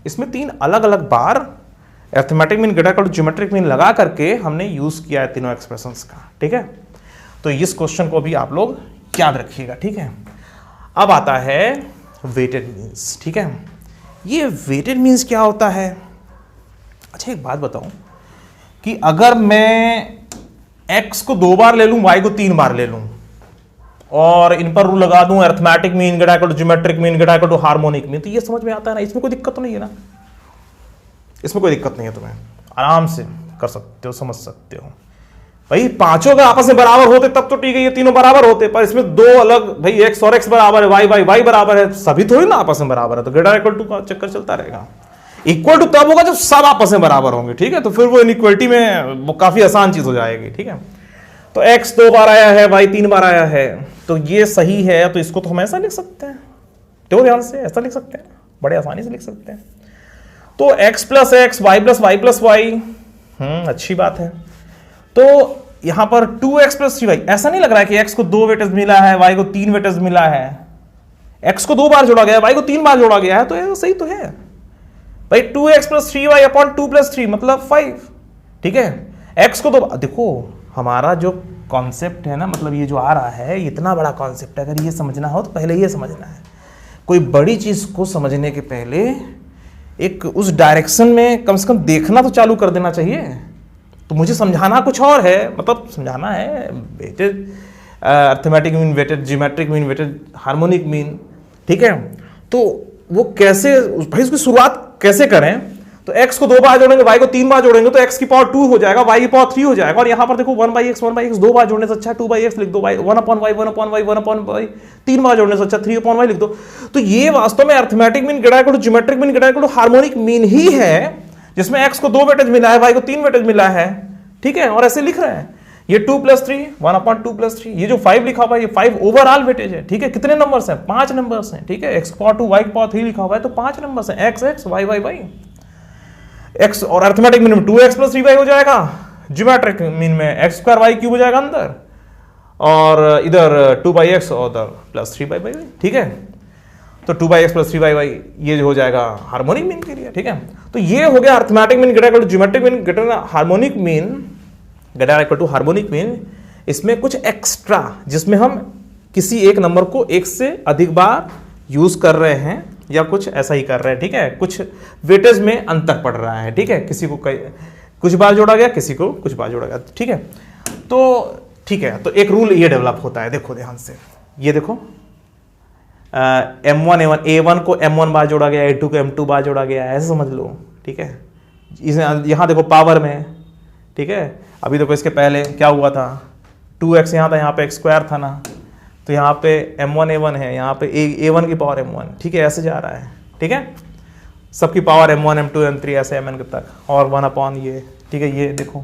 इसमें तीन अलग अलग बार अरिथमेटिक मीन, ज्योमेट्रिक मीन लगा करके हमने यूज किया है तीनों एक्सप्रेशंस का, ठीक है? तो इस क्वेश्चन को भी आप लोग याद रखिएगा, ठीक है? अब आता है वेटेड मीन्स, ठीक है? ये वेटेड मीन्स क्या होता है? अच्छा, एक बात बताऊं कि अगर मैं x को 2 बार ले लूं, y को 3 बार ले लूं, और इन पर रूल लगा दूं arithmetic mean, geometric mean, harmonic mean, तो ये समझ में आता है ना? इसमें कोई दिक्कत तो नहीं है ना? इसमें कोई दिक्कत नहीं है, तुम्हें आराम से कर सकते हो, समझ सकते हो भाई। पांचों अगर आपस में बराबर होते तब तो ठीक है, ये तीनों बराबर होते, पर इसमें दो अलग भाई, x और x बराबर है, y बराबर है, सभी थोड़ी ना आपस में बराबर है, तो ग्रेटर इक्वल टू का चक्कर चलता रहेगा। इक्वल टू तब होगा जब सब आपस में बराबर होंगे, ठीक है? तो फिर वो इनइक्वलिटी में वो काफी आसान चीज हो जाएगी, ठीक है? तो x 2 बार आया है, y 3 बार आया है, तो ये सही है, तो इसको तो हम ऐसा लिख सकते हैं, तो ध्यान से ऐसा लिख सकते हैं, बड़े आसानी से लिख सकते हैं। तो x plus x, y plus Y plus y, अच्छी बात है। तो यहां पर 2x प्लस 3y, ऐसा नहीं लग रहा है कि x को 2 वेटेज मिला है, y को 3 वेटेज मिला है, x को 2 बार जोड़ा गया है, y को 3 बार जोड़ा गया है, तो ये सही तो है भाई। 2x plus 3y upon 2 plus 3 मतलब 5, ठीक है? x को तो देखो, हमारा जो कॉन्सेप्ट है ना, मतलब ये जो आ रहा है, इतना बड़ा कॉन्सेप्ट है, अगर ये समझना हो तो पहले ये समझना है। कोई बड़ी चीज को समझने के पहले एक उस डायरेक्शन में कम से कम देखना तो चालू कर देना चाहिए। तो मुझे समझाना कुछ और है, मतलब समझाना है weighted arithmetic mean, weighted geometric mean, weighted harmonic mean, ठीक है? तो वो कैसे भाई, उसकी शुरुआत कैसे करें? तो x को 2 बार जोड़ेंगे, y को 3 बार जोड़ेंगे, तो x की पावर 2 हो जाएगा, y की पावर 3 हो जाएगा, और यहां पर देखो 1/x 2 बार जोड़ने से अच्छा 2/x लिख दो, 1/y 1/y 3 बार जोड़ने से अच्छा 3/y लिख दो। तो ये वास्तव में arithmetic mean, geometric mean, harmonic mean he है, जिसमें x को 2 वेटेज मिला है, y को 3 वेटेज मिला है, ठीक है? और ऐसे लिख रहे हैं, ये 2 प्लस 3 1/2 प्लस 3, ये जो 5 लिखा हुआ है, ये 5 ओवरऑल वेटेज है, ठीक है? कितने नंबर्स हैं? 5 नंबर्स हैं, ठीक है? x की पावर 2, y की पावर 3 लिखा हुआ है, तो 5 नंबर्स हैं, x x y y y। x और अरिथमेटिक मीन में 2x प्लस 3y हो जाएगा, ज्योमेट्रिक मीन में x स्क्वायर y क्यूब हो जाएगा अंदर, और इधर 2/x और उधर प्लस 3/y, ठीक है? तो 2/x प्लस 3/y ये जो हो जाएगा हार्मोनिक मीन के लिए, ठीक है? तो ये हो गया arithmetic mean, geometric mean, harmonic mean, harmonic mean. इसमें कुछ एक्स्ट्रा, जिसमें हम किसी एक नंबर को एक से अधिक बार यूज कर रहे हैं, या कुछ ऐसा ही कर रहे हैं, ठीक है? कुछ वेटेज में अंतर पड़ रहा है, ठीक है? किसी को कुछ बार जोड़ा गया, किसी को कुछ बार जोड़ा गया, ठीक है? तो ठीक है, तो एक रूल ये डेवलप होता है, देखो ध्यान से, ये देखो M1 A1 को M1 बार जोड़ा गया, A2 को M2 बार जोड़ा गया, ऐसे समझ लो, ठीक है? यहाँ देखो पावर में, ठीक है? अभी देखो इसके पहले क्या हुआ था, 2x यहाँ था, यहाँ पे x स्क्वायर था ना, तो यहाँ पे M1 A1 है, यहाँ पे A1 की पावर M1, ठीक है? ऐसे जा रहा है, ठीक है? सबकी पावर M1 M2 M3 ऐसे Mn तक, और 1 ये, ठीक है? ये देखो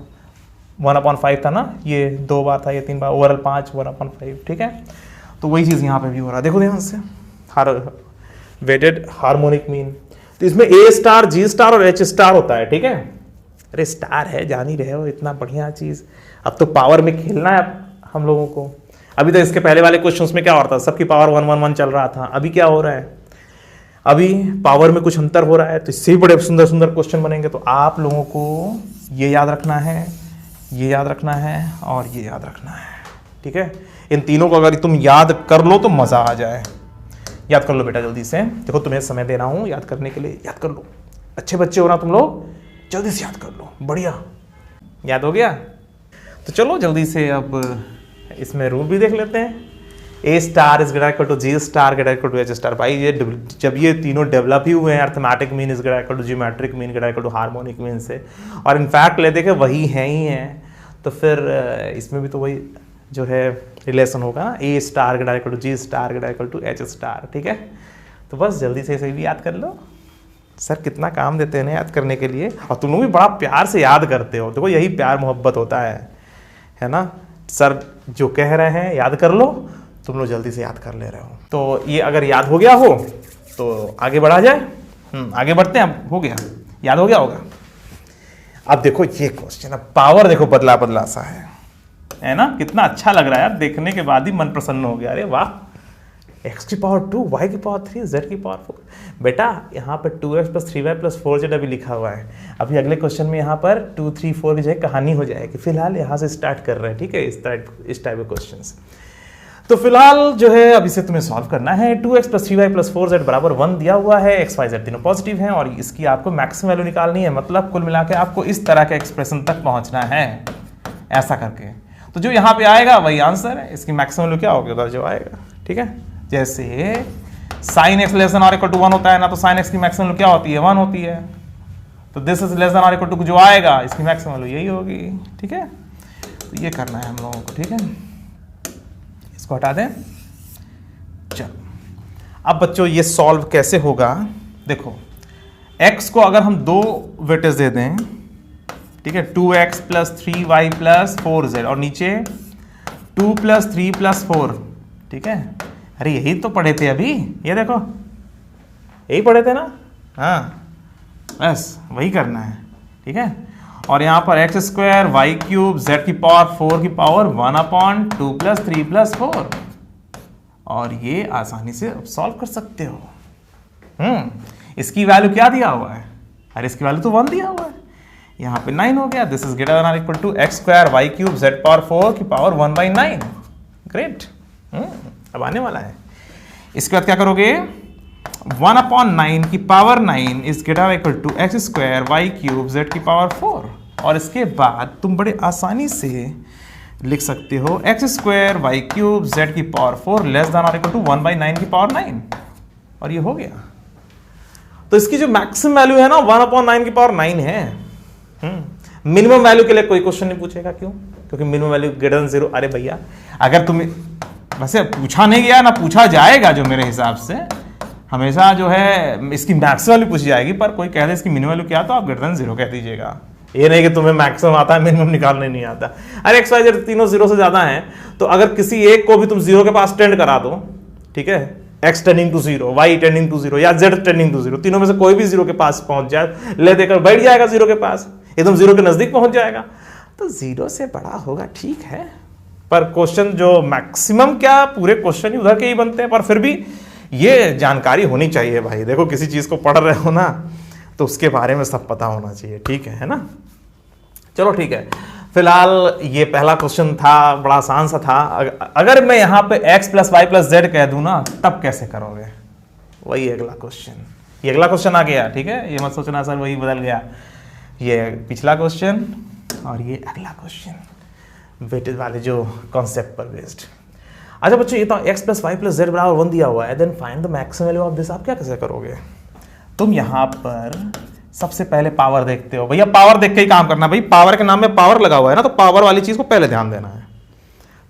1/5 था ना, ये 2 बार था, ये 3 बार, ओवरऑल 5 1/5, ठीक है? तो वही चीज़ यहाँ पे भी हो रहा है, देखो ध्यान से, वेटेड हार्मोनिक मीन। तो इसमें A स्टार, G स्टार और H स्टार होता है, ठीक है? अरे स्टार है, जान ही रहे हो, इतना बढ़िया चीज़। अब तो पावर में खेलना है हम लोगों को, अभी तो इसके पहले वाले क्वेश्चंस में क्या हो रहा था, सबकी पावर 1 1 1 चल रहा था। अभी क्या हो रहा है, अभी पावर में कुछ अंतर हो रहा है, तो इससे भी बड़े सुंदर सुंदर क्वेश्चन बनेंगे। तो आप लोगों को ये याद रखना है, ये याद रखना है और ये याद रखना है, ठीक है। इन तीनों को अगर तुम याद कर लो तो मजा आ जाए। याद कर लो बेटा जल्दी से, देखो तुम्हें समय दे रहा हूं याद करने के लिए, याद कर लो। अच्छे बच्चे हो ना तुम लोग, जल्दी से याद कर लो। बढ़िया, याद हो गया? तो चलो जल्दी से अब इसमें रूल भी देख लेते हैं। A star is greater equal to G star greater equal to H star. भाई ये जब ये तीनों डेवलप ही हुए हैं, arithmetic mean is greater equal to geometric mean greater equal to harmonic mean से, और इनफैक्ट ले देखे वही हैं ही हैं, तो फिर इसमें भी तो वही जो है रिलेशन होगा ना, A star greater equal to G star greater equal to H star, ठीक है। तो बस जल्दी से इसे भी याद कर लो। सर कितना काम देते हैं ना याद करने के लिए, और तुम लोग भी बड़ा प्यार से याद करते हो। देखो यही प्यार मोहब्बत होता है ना। सर जो कह रहे हैं याद कर लो, तुम लोग जल्दी से याद कर ले रहे हो। तो ये अगर याद हो गया हो तो आगे बढ़ा जाए। आगे बढ़ते हैं। अब हो गया, याद हो गया होगा। अब देखो ये क्वेश्चन, अब पावर देखो बदला बदला सा है ना, कितना अच्छा लग रहा है यार, देखने के बाद ही मन प्रसन्न हो गया। अरे वाह, x की पावर 2, y की पावर 3, z की पावर 4। बेटा यहाँ पर 2x plus 3y plus 4z अभी लिखा हुआ है। अभी अगले क्वेश्चन में यहाँ पर 2 3 4 की जगह कहानी हो जाएगी। फिलहाल यहाँ से स्टार्ट कर रहे हैं, ठीक है, इस टाइप के क्वेश्चन। तो फिलहाल जो है अभी से तुम्हें सॉल्व करना है। 2x plus 3y plus 4z बराबर 1 दिया हुआ है, x y z तीनों पॉजिटिव हैं, और इसकी आपको मैक्सिमम वैल्यू निकालनी है। मतलब कुल मिला के आपको इस तरह के एक्सप्रेशन तक पहुंचना है, ऐसा करके। तो जो यहाँ पे आएगा वही आंसर है। इसकी मैक्सिमम वैल्यू क्या होगी उधर जो आएगा, ठीक है। जैसे sin x लेस देन और इक्वल टू 1 होता है ना, तो sin x की मैक्सिमम वैल्यू क्या होती है, 1 होती है। तो दिस इज लेस देन और इक्वल टू जो आएगा इसकी मैक्सिमम वैल्यू यही होगी, ठीक है। तो ये करना है हम लोगों को, ठीक है। इसको हटा दें। चलो अब बच्चों ये सॉल्व कैसे होगा, देखो x को अगर हम 2 वेटेज दे दें, ठीक है, 2x plus 3y plus 4z, और नीचे 2 प्लस 3 प्लस 4, ठीक है। अरे यही तो पढ़े थे अभी, ये देखो यही पढ़े थे ना, हाँ बस वही करना है, ठीक है। और यहाँ पर x square Y cube z की पावर 4 की पावर 1/2 प्लस 3 प्लस 4, और ये आसानी से सॉल्व कर सकते हो। इसकी वैल्यू क्या दिया हुआ है, अरे इसकी वैल्यू तो 1 दिया हुआ है, यहाँ पे 9 हो गया। दिस इज ग्रेटर देन और equal to x square Y cube Z power 4 की पावर 1/9। ग्रेट, अब आने वाला है। इसके बाद क्या करोगे, 1/9 की power 9 is greater equal to x square Y cube z की पावर 4, और इसके बाद तुम बड़े आसानी से लिख सकते हो x square Y cube z की पावर 4 लेस देन और इक्वल टू 1/9 की पावर 9, और ये हो गया। तो इसकी जो मैक्सिमम वैल्यू है ना 1/9 की पावर 9 है। मिनिमम वैल्यू के लिए कोई क्वेश्चन नहीं पूछेगा, क्यों? क्योंकि मिनिमम वैल्यू ग्रेटर देन 0। अरे भैया अगर तुम, वैसे पूछा नहीं गया ना पूछा जाएगा, जो मेरे हिसाब से हमेशा जो है इसकी मैक्सिमम वैल्यू पूछी जाएगी, पर कोई कह दे इसकी मिनिमम वैल्यू क्या, तो आप ग्रेटर देन 0 कह दीजिएगा। ये नहीं कि तुम्हें मैक्सिमम आता है मिनिमम निकालने नहीं आता। अरे एक्स वाई जेड तीनों 0 से ज्यादा हैं, तो अगर किसी एक को भी तुम 0 के पास टेंड करा दो, ठीक है, x tending to 0, y tending to 0 या z टेंडिंग टू 0, तीनों में से कोई भी 0 के पास पहुंच जाए, ले देकर बैठ जाएगा 0 के पास, एकदम 0 के नजदीक पहुंच जाएगा, तो 0 से बड़ा होगा, ठीक है। पर क्वेश्चन जो मैक्सिमम क्या, पूरे क्वेश्चन ही उधर के ही बनते हैं, पर फिर भी ये जानकारी होनी चाहिए भाई। देखो किसी चीज को पढ़ रहे हो ना, तो उसके बारे में सब पता होना चाहिए, ठीक है ना। चलो ठीक है, फिलहाल ये पहला क्वेश्चन था, बड़ा आसान सा था। अगर मैं यहाँ पे x plus Y plus z कह दूं ना, तब कैसे करोगे, वही अगला क्वेश्चन। ये अगला क्वेश्चन आ गया, ठीक है, ये मत सोचना सर वही बदल गया। ये पिछला क्वेश्चन और ये अगला क्वेश्चन, वेटेज वाले जो कॉन्सेप्ट पर बेस्ड। अच्छा बच्चों, ये तो x plus Y plus z बराबर 1 दिया हुआ है, then find the maximum value of this. आप क्या कैसे करोगे, तुम यहाँ पर सबसे पहले पावर देखते हो। भैया पावर देख के ही काम करना, भाई पावर के नाम में पावर लगा हुआ है ना, तो पावर वाली चीज को पहले ध्यान देना है,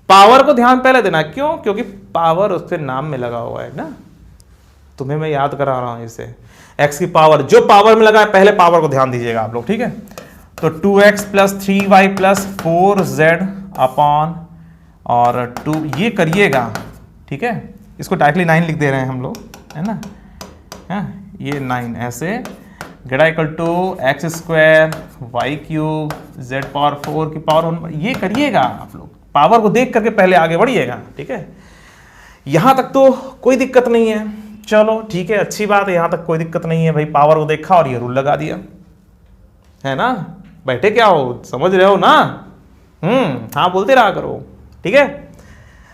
पावर को ध्यान पहले देना है। क्यों? क्योंकि पावर उसके नाम में लगा हुआ है ना, तुम्हें मैं याद करा रहा हूं इसे। x की पावर जो पावर में लगा है, पहले पावर को ध्यान दीजिएगा आप लोग, ठीक है। तो 2x plus 3y plus 4z upon और 2 ये करिएगा, ठीक है। इसको डायरेक्टली 9 लिख दे रहे हैं हम लोग, है ना, है ये 9 ऐसे greater equal to x square Y cube Z power 4 की पावर 1, ये करिएगा आप लोग, पावर को देख करके पहले आगे बढ़िएगा, ठीक है। यहां तक तो कोई दिक्कत नहीं है, चलो ठीक है, अच्छी बात है, यहां तक कोई दिक्कत नहीं है भाई। पावर को देखा और ये रूल लगा दिया, है ना। बैठे क्या हो, समझ रहे हो ना? हाँ बोलते रहा करो, ठीक है।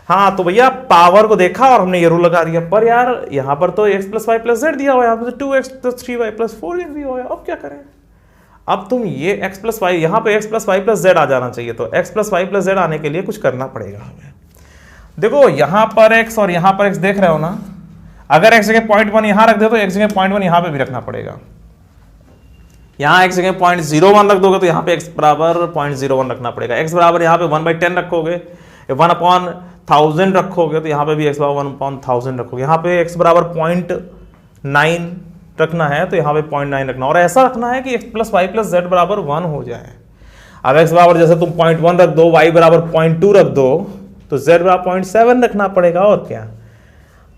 हाँ तो भैया पावर को देखा और हमने ये रूल लगा दिया, पर यार यहाँ पर तो x plus Y plus z दिया हुआ है, यहाँ पर 2x plus 3y plus 4z दिया हुआ है। अब क्या करें? अब तुम ये x प्लस वाई, यहाँ पे x plus Y plus Z आ जाना चाहिए, तो x plus Y plus Z आने के लिए कुछ करना पड़ेगा हमें। देखो यहाँ पर x और यहाँ पर x देख रहे हो ना, अगर x जगह 0.1 यहाँ रख दे तो x जगह 0.1 यहाँ पे भी रखना पड़ेगा। यहाँ x जगह 0.01 रख दोगे तो यहाँ पे x बराबर 0.01 रखना पड़ेगा। x बराबर यहाँ पे 1/10 रखोगे, 1/1000 रखोगे तो यहाँ पे भी x बराबर 1/1000 रखोगे। यहाँ पे x बराबर 0.9 रखना है तो यहाँ पे 0.9 रखना, और ऐसा रखना है कि x plus Y plus z बराबर 1 हो जाए। अब x बराबर जैसे तुम 0.1 रख दो, y बराबर 0.2 रख दो, तो z बराबर 0.7 रखना पड़ेगा, और क्या।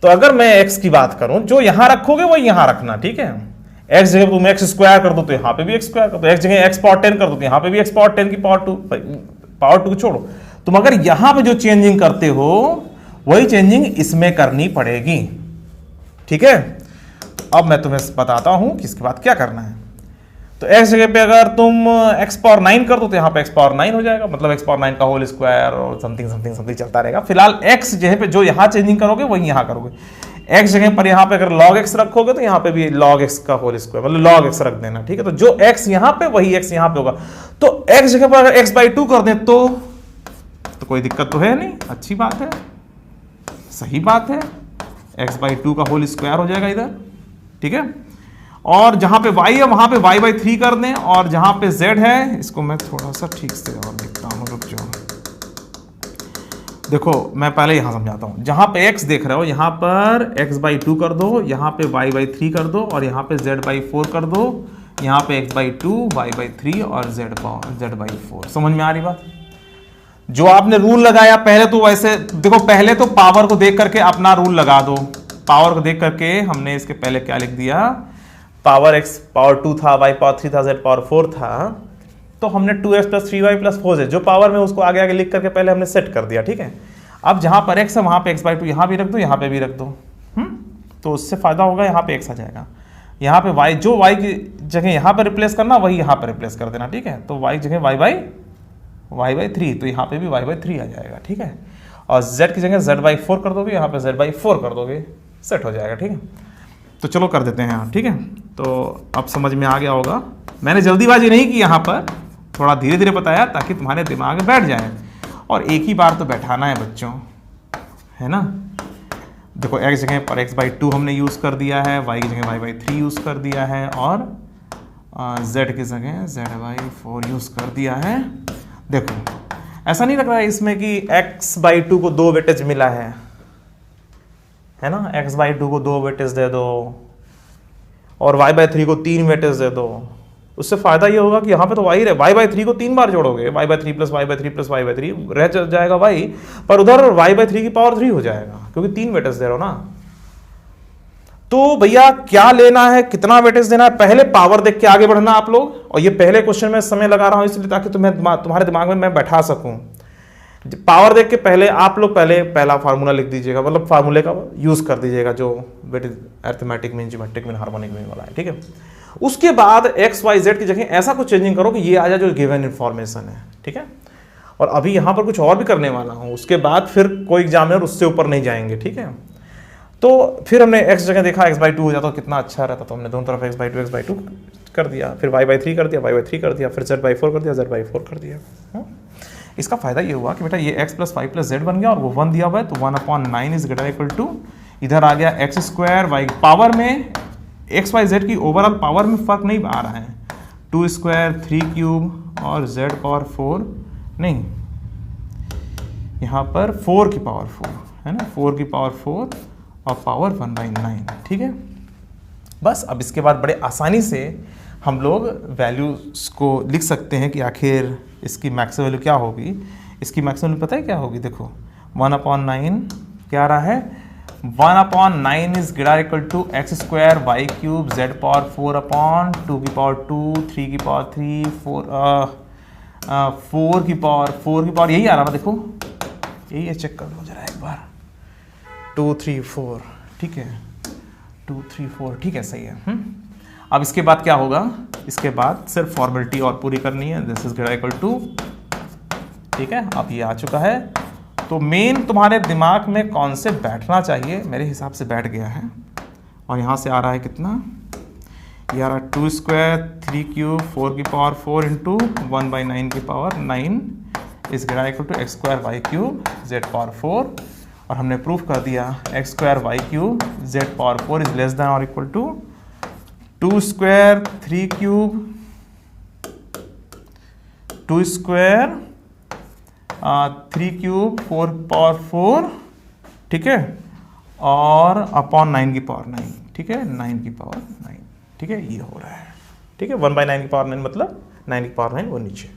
तो अगर मैं x की बात करूं, जो यहां रखोगे वो यहां रखना, ठीक है। x जगह तुम x स्क्वायर कर दो तो यहाँ पे भी x स्क्वायर कर दो, x जगह x पावर 10 कर दो तो यहाँ पे भी x पावर 10 की पावर 2 छोड़ो। तुम अगर यहां पे जो चेंजिंग करते हो वही चेंजिंग इसमें करनी पड़ेगी, ठीक है। अब मैं तुम्हें बताता हूं कि इसके बाद क्या करना है। तो x जगह पे अगर तुम x पावर 9 कर दो तो यहाँ पे x पावर 9 हो जाएगा, मतलब x पावर 9 का होल स्क्वायर और समथिंग समथिंग समथिंग चलता रहेगा। फिलहाल x जगह पे जो यहाँ चेंजिंग करोगे वही यहाँ करोगे। x जगह पर यहाँ पे अगर log x रखोगे तो यहाँ पे भी log x का होल स्क्वायर, मतलब log x रख देना, ठीक है। तो जो x यहाँ पे वही x यहाँ पे होगा। तो x जगह पर अगर x/2 कर दे तो कोई दिक्कत तो है नहीं, अच्छी बात है, सही बात है। x/2 का होल स्क्वायर हो जाएगा इधर, ठीक है। और जहां पे y है वहां पे y/3 कर दें, और जहां पे z है, इसको मैं थोड़ा सा ठीक से और लिखता हूं, रुक जाओ। देखो मैं पहले यहां समझाता हूं। जहां पे x देख रहे हो यहाँ पर x/2 कर दो, यहाँ पे y/3 कर दो, और यहाँ पे z/4 कर दो, यहाँ पे x/2 y/3 और z/4। समझ में आ रही बात? जो आपने रूल लगाया पहले, तो वैसे देखो, पहले तो पावर को देख करके अपना रूल लगा दो। पावर को देख करके हमने इसके पहले क्या लिख दिया, पावर x पावर 2 था, y पावर 3 था, z पावर 4 था, तो हमने 2x plus 3y plus 4z जो पावर में उसको आगे आगे लिख करके पहले हमने सेट कर दिया, ठीक है। अब जहां पर x है वहां पे x/2 यहां भी रख दो, यहां पे भी रख दो, तो उससे फायदा होगा, यहाँ पे x आ जाएगा। यहाँ पे y, जो y की जगह यहाँ पर रिप्लेस करना वही यहाँ पर रिप्लेस कर देना, ठीक है। तो y जगह y/3, तो यहाँ पे भी y/3 आ जाएगा, ठीक है। और z की जगह z/4 कर दोगे, यहाँ पे z/4 कर दोगे, सेट हो जाएगा, ठीक है। तो चलो कर देते हैं यहाँ, ठीक है। तो अब समझ में आ गया होगा, मैंने जल्दीबाजी नहीं की यहाँ पर, थोड़ा धीरे धीरे बताया ताकि तुम्हारे दिमाग में बैठ जाए, और एक ही बार तो बैठाना है बच्चों, है ना। देखो x जगह पर x/2 हमने यूज़ कर दिया है, y की जगह y/3 यूज़ कर दिया है, और z की जगह z/4 यूज़ कर दिया है। देखो ऐसा नहीं लग रहा है इसमें कि x/2 को 2 वेटेज मिला है ना। x/2 को 2 वेटेज दे दो और y/3 को 3 वेटेज दे दो, उससे फायदा ये होगा कि यहाँ पे तो y y/3 को 3 बार जोड़ोगे, y/3 plus y/3 plus y/3 रह जाएगा y, पर उधर y/3 की पावर 3 हो जाएगा, क्योंकि 3 वेटेज दे रहे हो ना। तो भैया क्या लेना है, कितना वेटेज देना है, पहले पावर देख के आगे बढ़ना आप लोग। और ये पहले क्वेश्चन में समय लगा रहा हूं इसलिए ताकि तुम्हारे दिमाग में मैं बैठा सकूं। पावर देख के पहले आप लोग पहला फार्मूला लिख दीजिएगा, मतलब फार्मूले का यूज कर दीजिएगा जो weightage arithmetic mean, geometric mean, harmonic mean वाला है, ठीक है। उसके बाद एक्स वाई जेड की जगह ऐसा कुछ चेंजिंग करो कि ये आ जाए जो गिवन इन्फॉर्मेशन है, ठीक है। और अभी यहां पर कुछ और भी करने वाला हूं, उसके बाद फिर कोई एग्जामिनर उससे ऊपर नहीं जाएंगे, ठीक है। तो फिर हमने x जगह देखा x/2 हो जाता तो कितना अच्छा रहता, तो हमने दोनों तरफ x/2 कर दिया, फिर y/3 कर दिया, y/3 कर दिया, फिर z/4 कर दिया, z/4 कर दिया। इसका फायदा ये हुआ कि बेटा ये x plus Y plus z बन गया, और वो 1 दिया हुआ है तो 1/9 इज ग्रेटर इक्वल टू, इधर आ गया x स्क्वायर, y पावर में x y z की ओवरऑल पावर में फर्क नहीं आ रहा है, 2 स्क्वायर 3 क्यूब और z पावर 4 नहीं, यहाँ पर 4 की पावर 4 है ना, 4 की पावर 4 और पावर 1/9, ठीक है। बस अब इसके बाद बड़े आसानी से हम लोग वैल्यूज को लिख सकते हैं कि आखिर इसकी मैक्सिमम वैल्यू क्या होगी। इसकी मैक्सिमम वैल्यू पता है क्या होगी, देखो 1/9 क्या आ रहा है, 1/9 is greater equal to x square Y cube Z power 4/2 की पावर 2 3 की पावर 3 4 की पावर यही आ रहा है, देखो ये चेक कर लो जरा एक बार, 2 3 4, ठीक है 2 3 4, ठीक है सही है। अब इसके बाद क्या होगा, इसके बाद सिर्फ फॉर्मेलिटी और पूरी करनी है, this is greater equal to, ठीक है। अब ये आ चुका है, तो मेन तुम्हारे दिमाग में कौन से बैठना चाहिए, मेरे हिसाब से बैठ गया है। और यहाँ से आ रहा है कितना, ये आ रहा है 2 स्क्वायर 3 क्यूब 4 की पावर 4 इंटू 1/9 की power 9 is greater equal to x square Y cube Z power 4। और हमने प्रूफ कर दिया X square Y cube Z power 4 is less than और equal to 2 square 3 cube 2 square 3 cube 4 power 4, ठीक है, और अपॉन 9 की पावर 9, ठीक है 9 की पावर 9, ठीक है ये हो रहा है, ठीक है 1/9 की पावर 9 मतलब 9 की पावर 9 वो नीचे।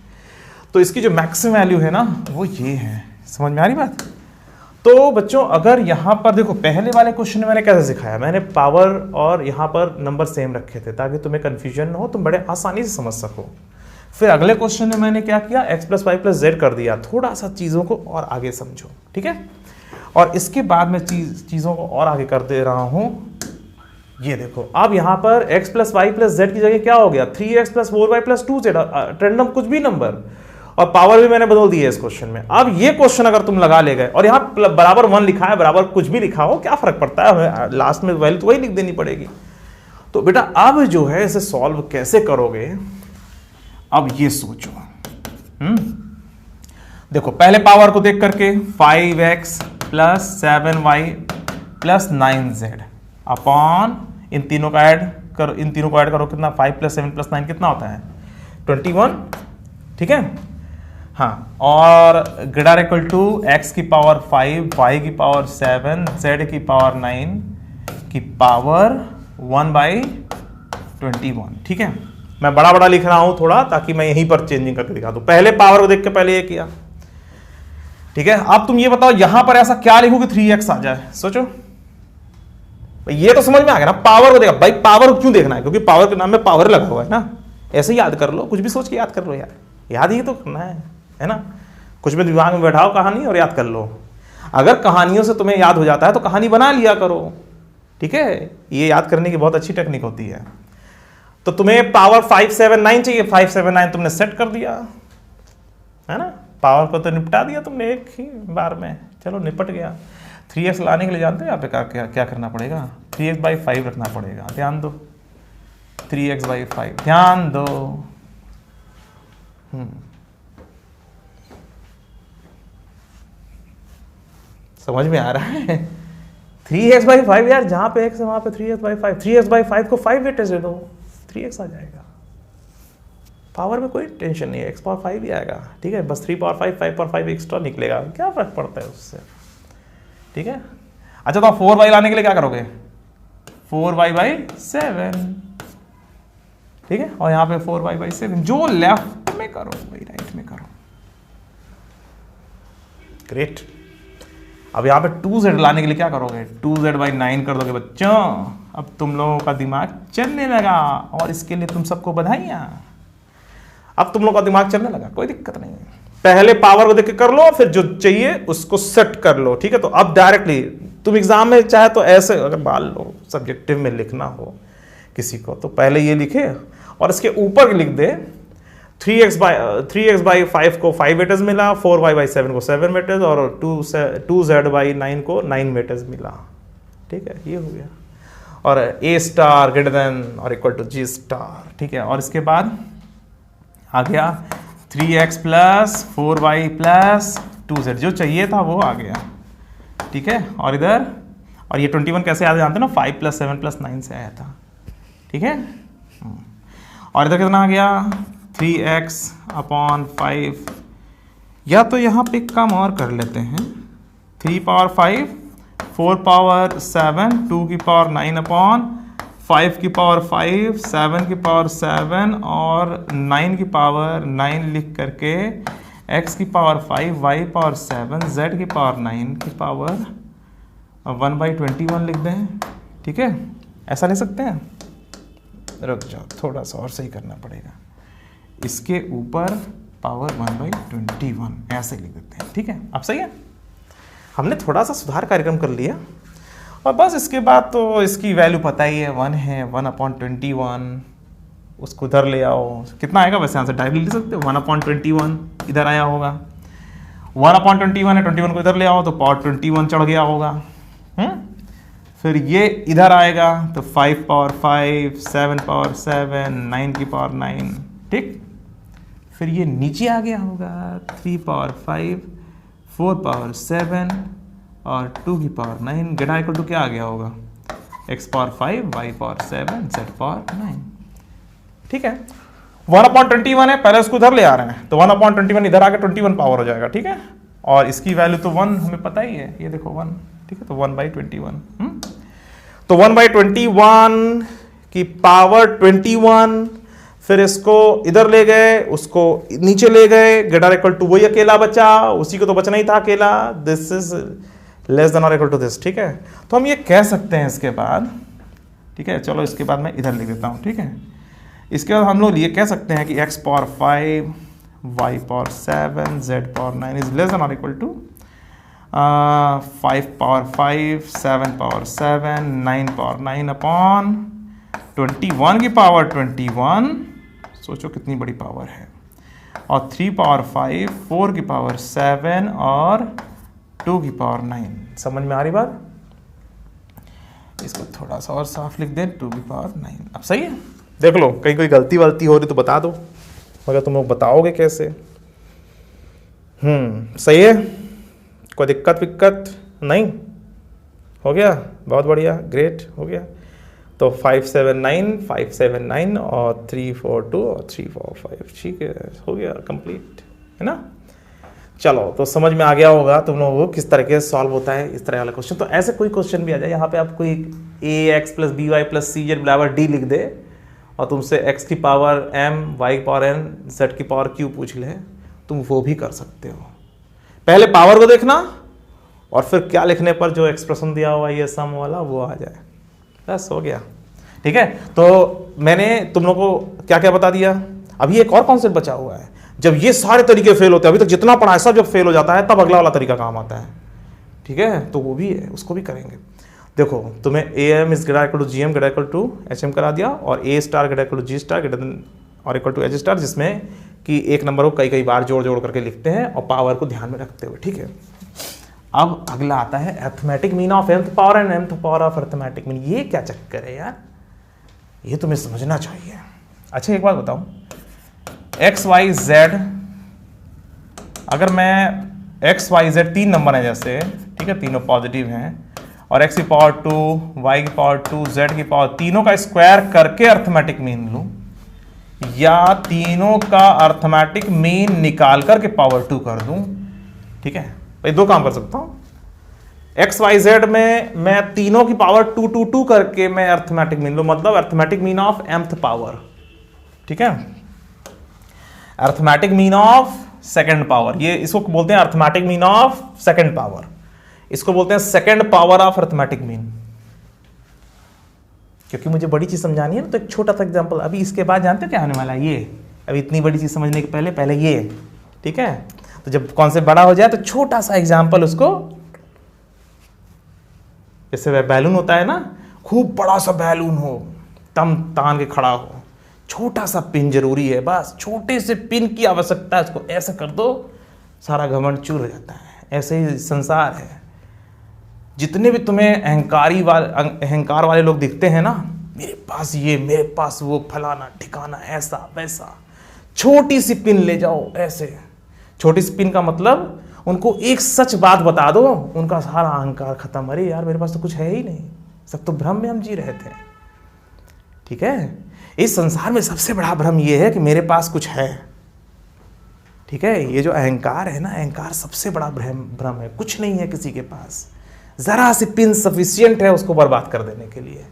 तो इसकी जो मैक्सिमम वैल्यू है ना वो ये है, समझ में आ रही बात। तो बच्चों अगर यहाँ पर देखो, पहले वाले क्वेश्चन में मैंने कैसे सिखाया, मैंने पावर और यहाँ पर नंबर सेम रखे थे ताकि तुम्हें कंफ्यूजन न हो, तुम बड़े आसानी से समझ सको। फिर अगले क्वेश्चन में मैंने क्या किया, x + y + z कर दिया, थोड़ा सा चीज़ों को और आगे समझो, ठीक है। और इसके बाद मैं चीज़ों को और आगे कर दे रहा हूँ। ये देखो अब यहाँ पर x + y + z की जगह क्या हो गया, 3x + 4y + 2z, रैंडम कुछ भी नंबर, और पावर भी मैंने बदल दी है इस क्वेश्चन में। अब ये क्वेश्चन अगर तुम लगा ले गए और यहाँ बराबर 1 लिखा है, बराबर कुछ भी लिखा हो, क्या फर्क पड़ता है, लास्ट में वैल्यू तो वही लिख देनी पड़ेगी। तो बेटा अब जो है इसे सॉल्व कैसे करोगे, अब ये सोचो। देखो पहले पावर को देख करके 5x + 7y + 9z अपॉन इन तीनों का ऐड करो, इन तीनों को ऐड करो, कितना 5 + 7 + 9 कितना होता है 21, ठीक है। हाँ, और ग्रेटर इक्वल टू x की पावर 5 y की पावर 7 z की पावर 9 की पावर 1/21, ठीक है। मैं बड़ा बड़ा लिख रहा हूं थोड़ा ताकि मैं यहीं पर चेंजिंग करके दिखा दूं। पहले पावर को देख के पहले ये किया, ठीक है। अब तुम ये बताओ यहां पर ऐसा क्या लिखो कि 3x आ जाए, सोचो। ये तो समझ में आ गया ना, पावर को देखा भाई, पावर को क्यों देखना है, क्योंकि पावर के नाम में पावर लगा हुआ है ना। ऐसे ही याद कर लो, कुछ भी सोच के याद कर लो यार, याद ही तो करना है ना। कुछ भी दिमाग में बैठाओ कहानी और याद कर लो। अगर कहानियों से तुम्हें याद हो जाता है तो कहानी बना लिया करो, ठीक है। ये याद करने की बहुत अच्छी टेक्निक होती है। तो तुम्हें पावर 579 चाहिए, 579 तुमने सेट कर दिया, है ना। पावर को तो निपटा दिया तुमने एक ही बार में, चलो निपट गया। 3x लाने के लिए जानते हो यहाँ पे क्या करना पड़ेगा, 3x/5 रखना पड़ेगा, ध्यान दो, 3x/5 ध्यान दो। समझ में आ रहा है, 3x/5 यार, जहां पे x है वहां पे 3x/5, 3x/5 को 5 वेटेज दे दो, 3x आ जाएगा। पावर में कोई टेंशन नहीं है, x पावर 5 ही आएगा, ठीक है। बस 3 पावर 5 5 पावर 5 एक्स्ट्रा निकलेगा, क्या फर्क पड़ता है उससे, ठीक है। अच्छा तो 4y लाने के लिए क्या करोगे, 4y/7, ठीक है। और यहाँ पे 4y/7, जो लेफ्ट में करो वही राइट में करो, ग्रेट। अब यहाँ पे 2z लाने के लिए क्या करोगे, 2z/9 कर दोगे बच्चों। अब तुम लोगों का दिमाग चलने लगा, और इसके लिए तुम सबको बधाइयाँ। अब तुम लोगों का दिमाग चलने लगा, कोई दिक्कत नहीं है। पहले पावर को देख के कर लो, फिर जो चाहिए उसको सेट कर लो, ठीक है। तो अब डायरेक्टली तुम एग्जाम में चाहे तो ऐसे अगर मान लो सब्जेक्टिव में लिखना हो किसी को, तो पहले ये लिखे और इसके ऊपर लिख दे 3x/5 को 5 वेटेज मिला, 4y/7 को 7 वेटेज, और 2z/9 को 9 वेटेज मिला, ठीक है। ये हो गया। और A* ग्रेटर देन और इक्वल टू G*, ठीक है। और इसके बाद आ गया 3x + 4y + 2z, जो चाहिए था वो आ गया, ठीक है। और इधर, और ये 21 कैसे आया जानते हो ना, 5 + 7 + 9 से आया था, ठीक है। और इधर कितना आ गया, 3x/5, या तो यहाँ पे काम और कर लेते हैं, 3 पावर 5 4 पावर 7 2 की पावर 9 अपॉन 5 की पावर 5 7 की पावर 7 और 9 की पावर 9 लिख करके x की पावर 5 y पावर 7 z की पावर 9 की पावर 1/21 लिख दें, ठीक है। ऐसा लिख सकते हैं, रुक जाओ थोड़ा सा और सही करना पड़ेगा, इसके ऊपर पावर 1/21 ऐसे लिख देते हैं, ठीक है। अब सही है, हमने थोड़ा सा सुधार कार्यक्रम कर लिया और बस इसके बाद तो इसकी वैल्यू पता ही है, 1 है, 1/21, उसको उधर ले आओ, कितना आएगा वैसे आंसर डायरेक्टली ले सकते हो, 1/21 इधर आया होगा, 1/21 है, 21 को इधर ले आओ तो पावर 21 चढ़ गया होगा। फिर ये इधर आएगा तो 5 पावर 5, 7 पावर 7, 9 की पावर 9, ठीक। फिर ये नीचे आ गया होगा 3 पावर 5, 4 पावर 7 और 2 की पावर 9, गेटा इक्वल टू क्या आ गया होगा, x power 5, y power 7, z power 9, ठीक है। 1/21 है, पहले उसको इधर ले आ रहे हैं तो 1/21 इधर आके 21 पावर हो जाएगा, ठीक है। और इसकी वैल्यू तो 1 हमें पता ही है, ये देखो 1, ठीक है, तो 1/21, तो 1/21 की पावर 21, फिर इसको इधर ले गए, उसको नीचे ले गए, ग्रेटर इक्वल टू वही अकेला बचा, उसी को तो बचना ही था अकेला, दिस इज लेस देन और इक्वल टू दिस, ठीक है। तो हम ये कह सकते हैं इसके बाद, ठीक है, चलो इसके बाद मैं इधर लिख देता हूं, ठीक है। इसके बाद हम लोग ये कह सकते हैं कि x power 5, y power 7, z power 9 is less than और equal to 5 power 5, 7 power 7, 9 power 9 upon 21 की पावर 21, सोचो कितनी बड़ी पावर है, और 3 पावर 5, 4 की पावर 7 और 2 की पावर 9। समझ में आ रही बात? इसको थोड़ा सा और साफ लिख दें, 2 की पावर 9। अब सही है, देख लो कहीं कोई गलती वलती हो रही तो बता दो, मगर तुम लोग बताओगे कैसे। सही है, कोई दिक्कत विक्कत नहीं, हो गया, बहुत बढ़िया, ग्रेट, हो गया। तो 579 और 342 और 345, ठीक है, हो गया कंप्लीट, है ना। चलो तो समझ में आ गया होगा तुम लोगों को किस तरीके से सॉल्व होता है इस तरह वाला क्वेश्चन। तो ऐसे कोई क्वेश्चन भी आ जाए, यहाँ पे आप कोई ax + by + cz बराबर d लिख दे और तुमसे x की पावर m, y की पावर n, z की पावर q पूछ ले, तुम वो भी कर सकते हो। पहले पावर को देखना और फिर क्या लिखने पर जो एक्सप्रेशन दिया हुआ ये सम वाला वो आ जाए, बस हो गया, ठीक है। तो मैंने तुम लोगों को क्या क्या बता दिया। अभी एक और कॉन्सेप्ट बचा हुआ है, जब ये सारे तरीके फेल होते हैं, अभी तक जितना पढ़ा है सब जब फेल हो जाता है तब अगला वाला तरीका काम आता है, ठीक है। तो वो भी है, उसको भी करेंगे। देखो तुम्हें am is greater equal to gm greater equal to hm करा दिया, और a star greater equal to g star greater than और इक्वल टू h स्टार, जिसमें कि एक नंबर को कई कई बार जोड़ जोड़ करके लिखते हैं और पावर को ध्यान में रखते हुए, ठीक है। अब अगला आता है arithmetic mean of mth power and mth power of arithmetic mean. ये क्या चक्कर है यार, ये तुम्हें समझना चाहिए। अच्छा एक बात बताऊं, x y z, अगर मैं x y z 3 नंबर है जैसे, ठीक है, तीनों पॉजिटिव हैं, और x की पावर 2, y की पावर 2, z की पावर, तीनों का स्क्वायर करके अरिथमेटिक मीन लूं, या तीनों का अरिथमेटिक मीन निकाल करके पावर 2 कर दूं, ठीक है। भाई दो काम कर सकता हूं, एक्स वाई जेड में मैं तीनों की पावर 2 2 2 करके मैं अरिथमेटिक मीन लूं, मतलब arithmetic mean of mth power, ठीक है, arithmetic mean of second power, ये इसको बोलते हैं arithmetic mean of second power, इसको बोलते हैं second power of arithmetic mean. क्योंकि मुझे बड़ी चीज समझानी है ना, तो एक छोटा सा एग्जांपल, अभी इसके बाद जानते हो क्या होने वाला है, ये अभी इतनी बड़ी चीज समझने के पहले ये, ठीक है। तो जब कॉन्सेप्ट बड़ा हो जाए तो छोटा सा एग्जांपल उसको, जैसे बैलून होता है ना, खूब बड़ा सा बैलून हो, तम तान के खड़ा हो, छोटा सा पिन जरूरी है, बस छोटे से पिन की आवश्यकता है, उसको ऐसे कर दो सारा घमंड चूर हो जाता है। ऐसे ही संसार है, जितने भी तुम्हें अहंकार वाले लोग दिखते हैं ना, मेरे पास ये, मेरे पास वो, फलाना ठिकाना, ऐसा वैसा, छोटी सी पिन ले जाओ ऐसे, छोटी सी पिन का मतलब उनको एक सच बात बता दो, उनका सारा अहंकार खत्म। अरे यार मेरे पास तो कुछ है ही नहीं, सब तो भ्रम में हम जी रहे थे, ठीक है। इस संसार में सबसे बड़ा भ्रम ये है कि मेरे पास कुछ है, ठीक है। ये जो अहंकार है ना, अहंकार सबसे बड़ा भ्रम है, कुछ नहीं है किसी के पास, जरा सी पिन सफिशियंट है उसको बर्बाद कर देने के लिए,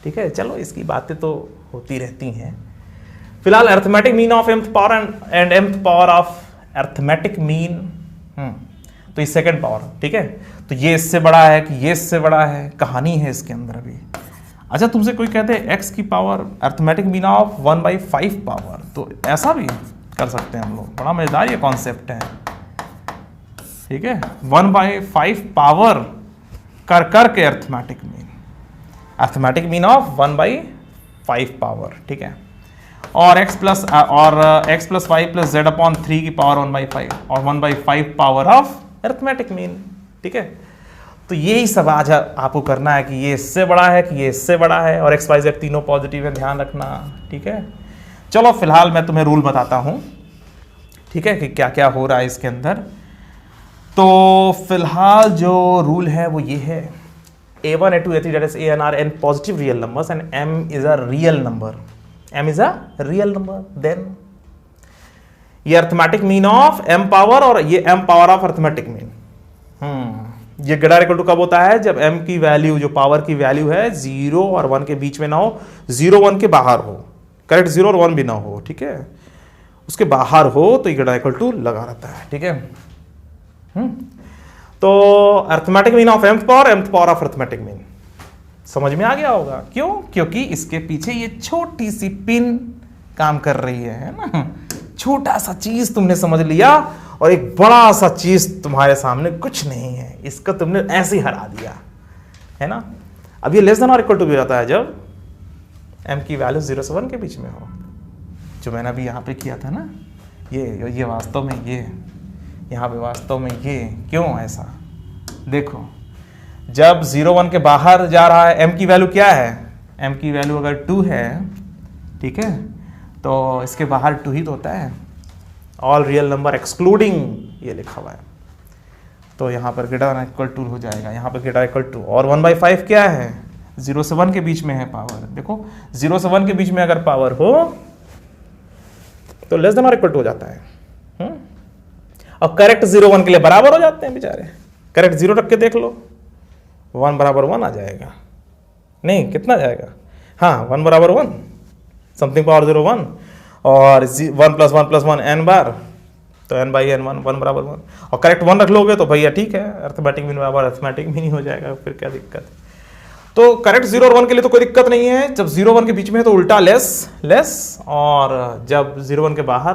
ठीक है। चलो इसकी बातें तो होती रहती हैं। फिलहाल arithmetic mean of mth power and mth power of arithmetic mean, तो ये सेकंड पावर, ठीक है। तो ये इससे बड़ा है कि ये इससे बड़ा है, कहानी है इसके अंदर अभी। अच्छा तुमसे कोई कहते हैं x की power arithmetic mean of 1/5 power, तो ऐसा भी कर सकते हैं हम लोग, बड़ा मजेदार ये कॉन्सेप्ट है। ठीक है, 1/5 पावर कर के अर्थमेटिक मीन ऑफ 1/5 पावर, ठीक है। और x plus y plus z upon 3 की पावर 1/5 और 1/5 पावर ऑफ अर्थमेटिक मीन, ठीक है। तो यही सब आज आपको करना है कि ये इससे बड़ा है कि ये इससे बड़ा है, और x y z तीनों पॉजिटिव है, ध्यान रखना, ठीक है। चलो फिलहाल मैं तुम्हें रूल बताता हूं, ठीक है, कि क्या क्या हो रहा है इसके अंदर। तो फिलहाल जो रूल है वो ये है, a1 a2 a3 that is a and r n positive real numbers and m is a real number, then ये arithmetic mean of m power और ये m power of arithmetic mean, ये ग्रेटर इक्वल टू कब होता है, जब m की value, जो पावर की वैल्यू है 0 और 1 के बीच में ना हो, 0 1 के बाहर हो, करेक्ट, 0 और 1 भी ना हो, ठीक है, उसके बाहर हो तो ये ग्रेटर इक्वल टू लगा रहता है, ठीक है। तो arithmetic mean of mth power of arithmetic mean समझ में आ गया होगा, क्यों, क्योंकि इसके पीछे ये छोटी सी पिन काम कर रही है ना, छोटा सा चीज तुमने समझ लिया और एक बड़ा सा चीज तुम्हारे सामने कुछ नहीं है, इसका तुमने ऐसे ही हरा दिया है ना। अब ये लेस देन और इक्वल टू भी रहता है जब m की वैल्यू 0 से 1 के बीच में हो, जो मैंने अभी यहाँ पे किया था ना, ये वास्तव में ये यहाँ पे वास्तव में ये क्यों ऐसा, देखो जब 0 1 के बाहर जा रहा है, m की वैल्यू क्या है, m की वैल्यू अगर 2 है, ठीक है, तो इसके बाहर 2 ही तो होता है, ऑल रियल नंबर एक्सक्लूडिंग ये लिखा हुआ है, तो यहाँ पर ग्रेटर इक्वल टू हो जाएगा, यहाँ पर ग्रेटर इक्वल टू, और 1/5 क्या है, 0 से 1 के बीच में है पावर, देखो 0 से 1 के बीच में अगर पावर हो तो लेस देन और इक्वल टू हो जाता है, और करेक्ट 0 1 के लिए बराबर हो जाते हैं बेचारे, करेक्ट 0 रख के देख लो, 1 बराबर 1 आ जाएगा, नहीं कितना जाएगा, हाँ 1 बराबर 1, समथिंग पावर 0 1, और 1 प्लस 1 n बार, तो n बाई n 1 बराबर 1, और करेक्ट 1 रख लोगे तो भैया ठीक है, अर्थमेटिक मीन बराबर अर्थमेटिक मीन ही हो जाएगा, फिर क्या दिक्कत। तो करेक्ट 0 और 1 के लिए तो कोई दिक्कत नहीं है, जब 0 1 के बीच में है तो उल्टा लेस, और जब 0 1 के बाहर,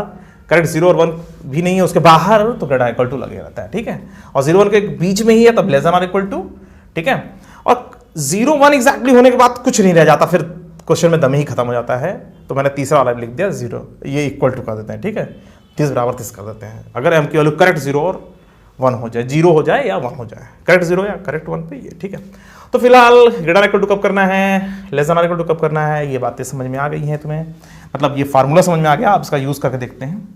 करेक्ट 0 और 1 भी नहीं है उसके बाहर, तो ग्रेटर इक्वल टू लगे रहता है, ठीक है, और 0 1 के बीच में ही है तब लेस देन और इक्वल टू, ठीक है, और 0 1 एग्जैक्टली होने के बाद कुछ नहीं रह जाता, फिर क्वेश्चन में दम ही खत्म हो जाता है, तो मैंने तीसरा वाला लिख दिया 0, ये इक्वल टू कर देते हैं, ठीक है, 30 बराबर 30 कर देते हैं, अगर m की वैल्यू करेक्ट 0 और 1 हो जाए, 0 हो जाए या 1 हो जाए, करेक्ट 0 या करेक्ट 1 पे ये, ठीक है। तो फिलहाल ग्रेटर इक्वल टू कब करना है, लेस देन और इक्वल टू कब करना है, ये बातें समझ में आ गई हैं तुम्हें, मतलब ये फार्मूला समझ में आ गया, आप इसका यूज करके देखते हैं।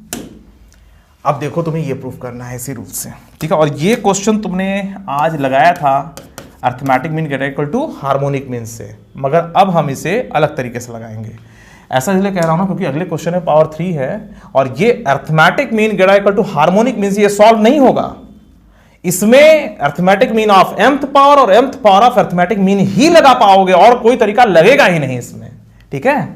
अब देखो तुम्हें ये प्रूफ करना है इसी रूल से, ठीक है, और ये क्वेश्चन तुमने आज लगाया था arithmetic mean greater equal to harmonic mean से, मगर अब हम इसे अलग तरीके से लगाएंगे, ऐसा इसलिए कह रहा हूं ना क्योंकि अगले क्वेश्चन में पावर 3 है, और ये arithmetic mean greater equal to harmonic mean से ये सॉल्व नहीं होगा, इसमें arithmetic mean of mth power और mth power of arithmetic mean ही लगा पाओगे, और कोई तरीका लगेगा ही नहीं इसमें, ठीक है,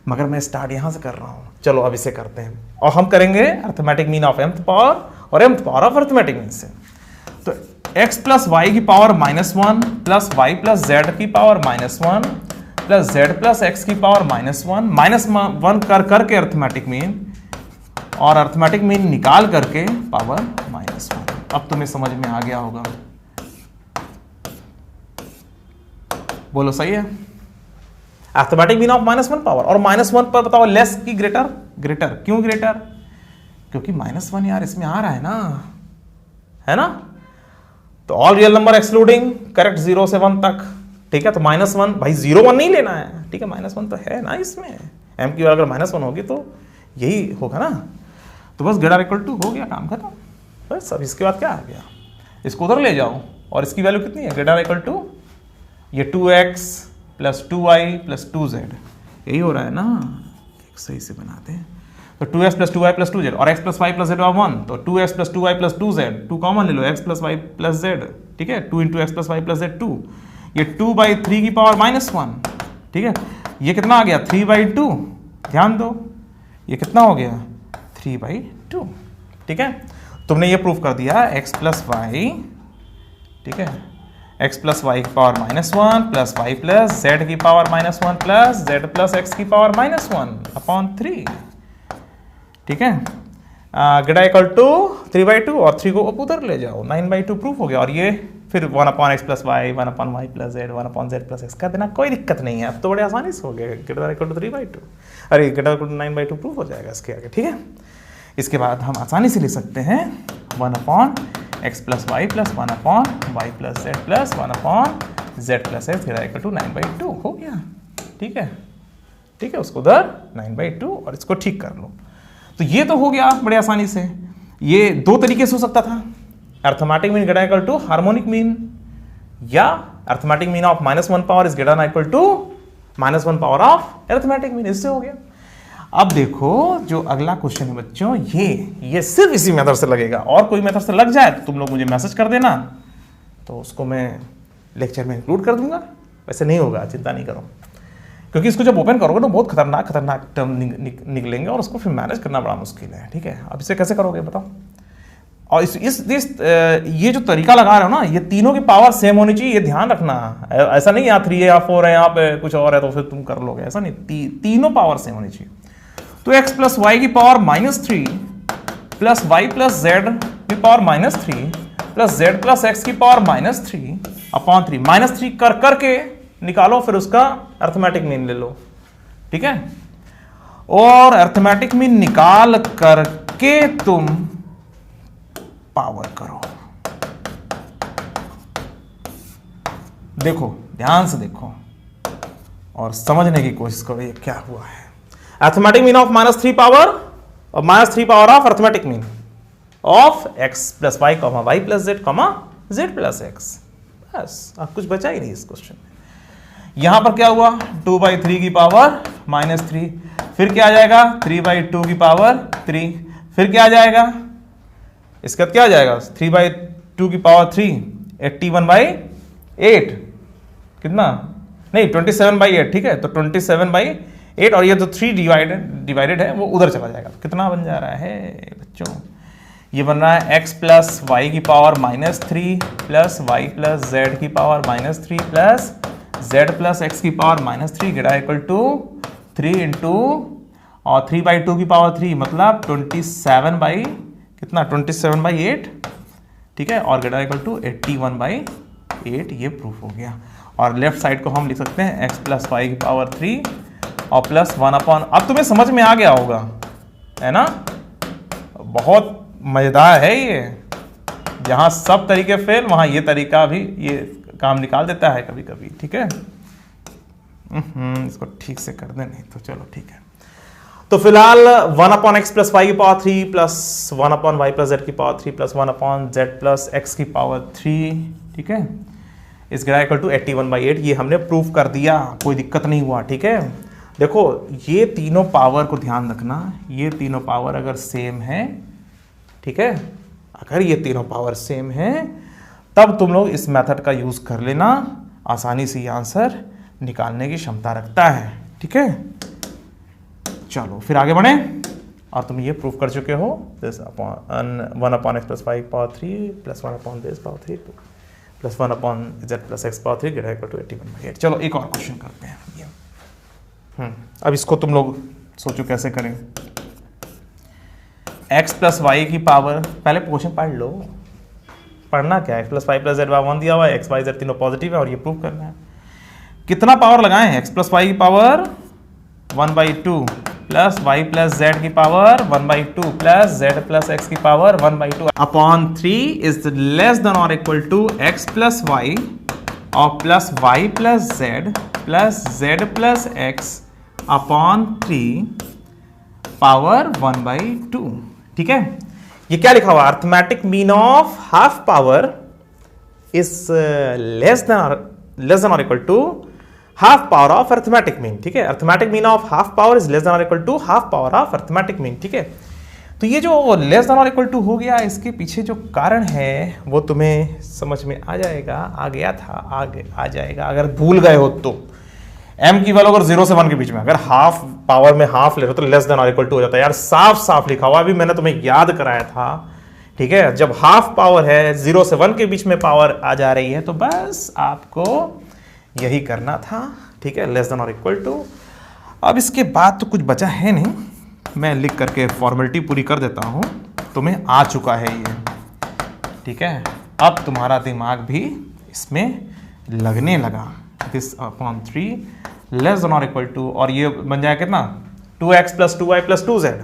मगर मैं स्टार्ट यहां से कर रहा हूं, चलो अब इसे करते हैं, और हम करेंगे arithmetic mean of mth power और mth power of arithmetic mean से। तो x प्लस वाई की power -1 plus Y plus Z की power -1 plus Z plus X की पावर -1 करके अर्थमेटिक मीन, और अर्थमेटिक मीन निकाल करके पावर -1। अब तुम्हें समझ में आ गया होगा, बोलो सही है, अर्थमेटिक मीन ऑफ -1 पावर, और -1 पर बताओ लेस की ग्रेटर, क्यों ग्रेटर, क्योंकि -1 यार इसमें आ रहा है ना, है ना, तो all real number excluding, correct 0 से 1 तक, ठीक है, तो -1 भाई 0 1 नहीं लेना है, ठीक है, -1 तो है ना इसमें, m की अगर -1 होगी तो यही होगा ना, तो बस ग्रेटर इक्वल टू हो गया, काम खत्म, बस। अब इसके बाद क्या आ गया, इसको उधर ले जाओ, और इसकी वैल्यू कितनी है, ग्रेटर इक्वल टू ये 2x plus 2y plus 2z, यही हो रहा है ना, एक सही से बनाते हैं, तो 2x plus 2y plus 2z, और x plus y plus z 1, तो 2x plus 2y plus 2z, 2 common ले लो, x plus y plus z, ठीक है, 2 into x plus Y plus z 2, ये 2/3 की पावर -1, ठीक है, ये कितना आ गया 3/2, ध्यान दो ये कितना हो गया 3/2, ठीक है, तुमने ये प्रूफ कर दिया x प्लस वाई, ठीक है, x प्लस वाई की power -1 plus Y plus z की power -1 plus z plus x की पावर -1/3, ठीक है। ग्रेटर इक्वल टू 3/2 और 3 को उधर ले जाओ, 9/2 प्रूफ हो गया। और ये फिर 1/x + y 1/y + z 1/z + x कर देना, कोई दिक्कत नहीं है। अब तो बड़े आसानी से हो गया, ग्रेटर इक्वल टू 3/2, अरे ग्रेटर इक्वल टू 9/2 प्रूफ हो जाएगा इसके आगे, ठीक है। इसके बाद हम आसानी से लिख सकते हैं 1/x + y + 1/y + z + 1/z + x greater equal to 9/2 हो गया, ठीक है, ठीक है। उसको उधर 9/2 और इसको ठीक कर लो। तो ये तो हो गया बड़े आसानी से। ये दो तरीके से हो सकता था, arithmetic mean greater equal to harmonic mean, या arithmetic mean of -1 power is greater equal to -1 power of arithmetic mean, इससे हो गया। अब देखो जो अगला क्वेश्चन है बच्चों, ये सिर्फ इसी मेथड से लगेगा, और कोई मेथड से लग जाए तो तुम लोग मुझे मैसेज कर देना, तो उसको मैं लेक्चर में इंक्लूड कर दूंगा। वैसे नहीं होगा, चिंता नहीं करो, क्योंकि इसको जब ओपन करोगे तो बहुत खतरनाक टर्म निकलेंगे और उसको फिर मैनेज करना बड़ा मुश्किल है, ठीक है। अब इसे कैसे करोगे बताओ। और ये जो तरीका लगा रहे हो ना, ये तीनों की पावर सेम होनी चाहिए, ये ध्यान रखना। ऐसा नहीं यहाँ 3 है या 4 है, यहाँ पे कुछ और है तो फिर तुम कर लोगे, ऐसा नहीं, तीनों पावर सेम होनी चाहिए। तो x + y की पावर -3 प्लस y + z की पावर -3 प्लस z + x की पावर -3/3 -3 करके निकालो, फिर उसका अर्थमेटिक मीन ले लो, ठीक है। और अर्थमेटिक मीन निकाल करके तुम पावर करो। देखो, ध्यान से देखो और समझने की कोशिश करो ये क्या हुआ है। अर्थमेटिक मीन ऑफ -3 पावर और -3 power of arithmetic mean of x + y, y + z, z + x। बस अब कुछ बचा ही नहीं इस क्वेश्चन में। यहां पर क्या हुआ, 2/3 की पावर -3, फिर क्या आ जाएगा 3/2 की पावर 3, फिर क्या आ जाएगा, इसके बाद क्या आ जाएगा 3/2 की पावर 3, 81/8, कितना नहीं 27/8, ठीक है। तो 27/8 और ये तो 3 डिवाइडेड है वो उधर चला जाएगा, कितना बन जा रहा है बच्चों, ये बन रहा है x + y की पावर -3 प्लस y + z की पावर -3 प्लस z + x की power -3 greater equal to 3 into और 3/2 की पावर 3 मतलब 27/8, ठीक है, और ग्रेटर इक्वल टू 81/8, ये प्रूफ हो गया। और लेफ्ट साइड को हम लिख सकते हैं x + y की पावर 3 और प्लस 1/, अब तुम्हें समझ में आ गया होगा, है ना। बहुत मजेदार है ये, जहां सब तरीके फेल वहां ये तरीका भी ये काम निकाल देता है कभी कभी, ठीक है। इसको ठीक से कर दे, नहीं तो चलो ठीक है। तो फिलहाल 1/x + y की पावर 3 प्लस 1/y + z की पावर 3 प्लस 1/z + x की पावर 3, ठीक है, इस ग्रेटर इक्वल टू 81/8 ये हमने प्रूफ कर दिया, कोई दिक्कत नहीं हुआ, ठीक है। देखो ये तीनों पावर को ध्यान रखना, ये तीनों पावर अगर सेम है, ठीक है, अगर ये तीनों पावर सेम है तब तुम लोग इस मेथड का यूज कर लेना, आसानी से ये आंसर निकालने की क्षमता रखता है, ठीक है। चलो फिर आगे बढ़े, और तुम ये प्रूफ कर चुके हो 1/x + y की पावर 3 प्लस 1/z की power 3 plus 1/z + x power 3 greater equal to 81/8। चलो एक और क्वेश्चन करते हैं। अब इसको तुम लोग सोचो कैसे करें। x + y की पावर, पहले क्वेश्चन पढ़ लो, पढ़ना क्या है, x + y + z 1 दिया हुआ है, x y z तीनों पॉजिटिव है और ये प्रूफ करना है। कितना पावर लगाएं, x + y की पावर 1/2 प्लस y + z की पावर 1/2 प्लस z + x की power 1/2 upon 3 is less than और इक्वल टू x + y और plus y + z plus z + x upon 3 power 1/2, ठीक है। ये क्या लिखा हुआ, arithmetic mean of half power is less than और equal to half power of arithmetic mean, ठीक है। Arithmetic mean of half power is less than और equal to half power of arithmetic mean, ठीक है। तो ये जो लेस देन और इक्वल टू हो गया, इसके पीछे जो कारण है वो तुम्हें समझ में आ जाएगा, आ गया था, आगे आ जाएगा अगर भूल गए हो तो। m की वैल्यू अगर 0 से 1 के बीच में, अगर हाफ पावर में हाफ ले रहे हो तो लेस देन और इक्वल टू हो जाता है। यार साफ साफ लिखा हुआ, अभी मैंने तुम्हें याद कराया था, ठीक है। जब हाफ पावर है 0 से 1 के बीच में पावर आ जा रही है तो बस आपको यही करना था, ठीक है, लेस देन और इक्वल टू। अब इसके बाद तो कुछ बचा है नहीं, मैं लिख करके फॉर्मेलिटी पूरी कर देता हूँ, तुम्हें आ चुका है ये, ठीक है। अब तुम्हारा दिमाग भी इसमें लगने लगा। दिस अपॉन 3 लेस देन और इक्वल टू, और ये बन जाएगा कितना 2x plus 2y plus 2z।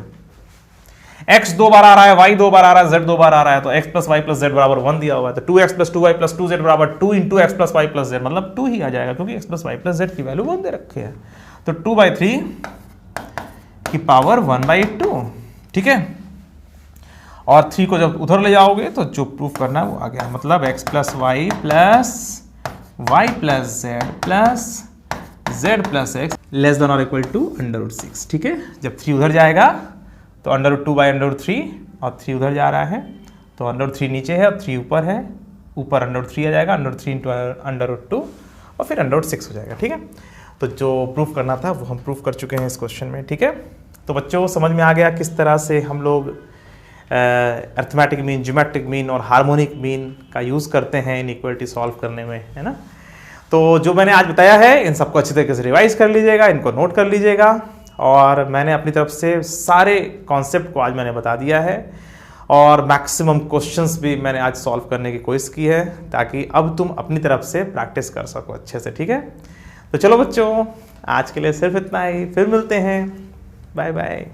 x 2 बार आ रहा है, y 2 बार आ रहा है, z 2 बार आ रहा है, तो x plus Y plus z बराबर 1 दिया हुआ है, तो 2x plus 2y plus 2z बराबर 2 into x plus Y plus z, मतलब 2 ही आ जाएगा क्योंकि x plus Y plus Z की वैल्यू 1 दे रखी है। तो 2/3 की पावर 1/2, ठीक है। और 3 को जब उधर ले जाओगे तो जो प्रूफ करना है वो आ गया, मतलब x plus Y plus Z plus Z plus x less than और इक्वल टू √6, ठीक है। जब 3 उधर जाएगा तो √2/√3, और 3 उधर जा रहा है तो √3 नीचे है और 3 ऊपर है, ऊपर √3 आ जाएगा, √3 इंटू √2 और फिर √6 हो जाएगा, ठीक है। तो जो प्रूफ करना था वो हम प्रूफ कर चुके हैं इस क्वेश्चन में, ठीक है। तो बच्चों समझ में आ गया किस तरह से हम लोग अरिथमेटिक मीन, ज्योमेट्रिक मीन और हार्मोनिक मीन का यूज़ करते हैं इनइक्वालिटी सॉल्व करने में, है ना। तो जो मैंने आज बताया है इन सबको अच्छी तरीके से रिवाइज कर लीजिएगा, इनको नोट कर लीजिएगा, और मैंने अपनी तरफ से सारे कॉन्सेप्ट को आज मैंने बता दिया है, और मैक्सिमम क्वेश्चंस भी मैंने आज सॉल्व करने की कोशिश की है, ताकि अब तुम अपनी तरफ से प्रैक्टिस कर सको अच्छे से, ठीक है। तो चलो बच्चों, आज के लिए सिर्फ इतना ही, फिर मिलते हैं, बाय बाय।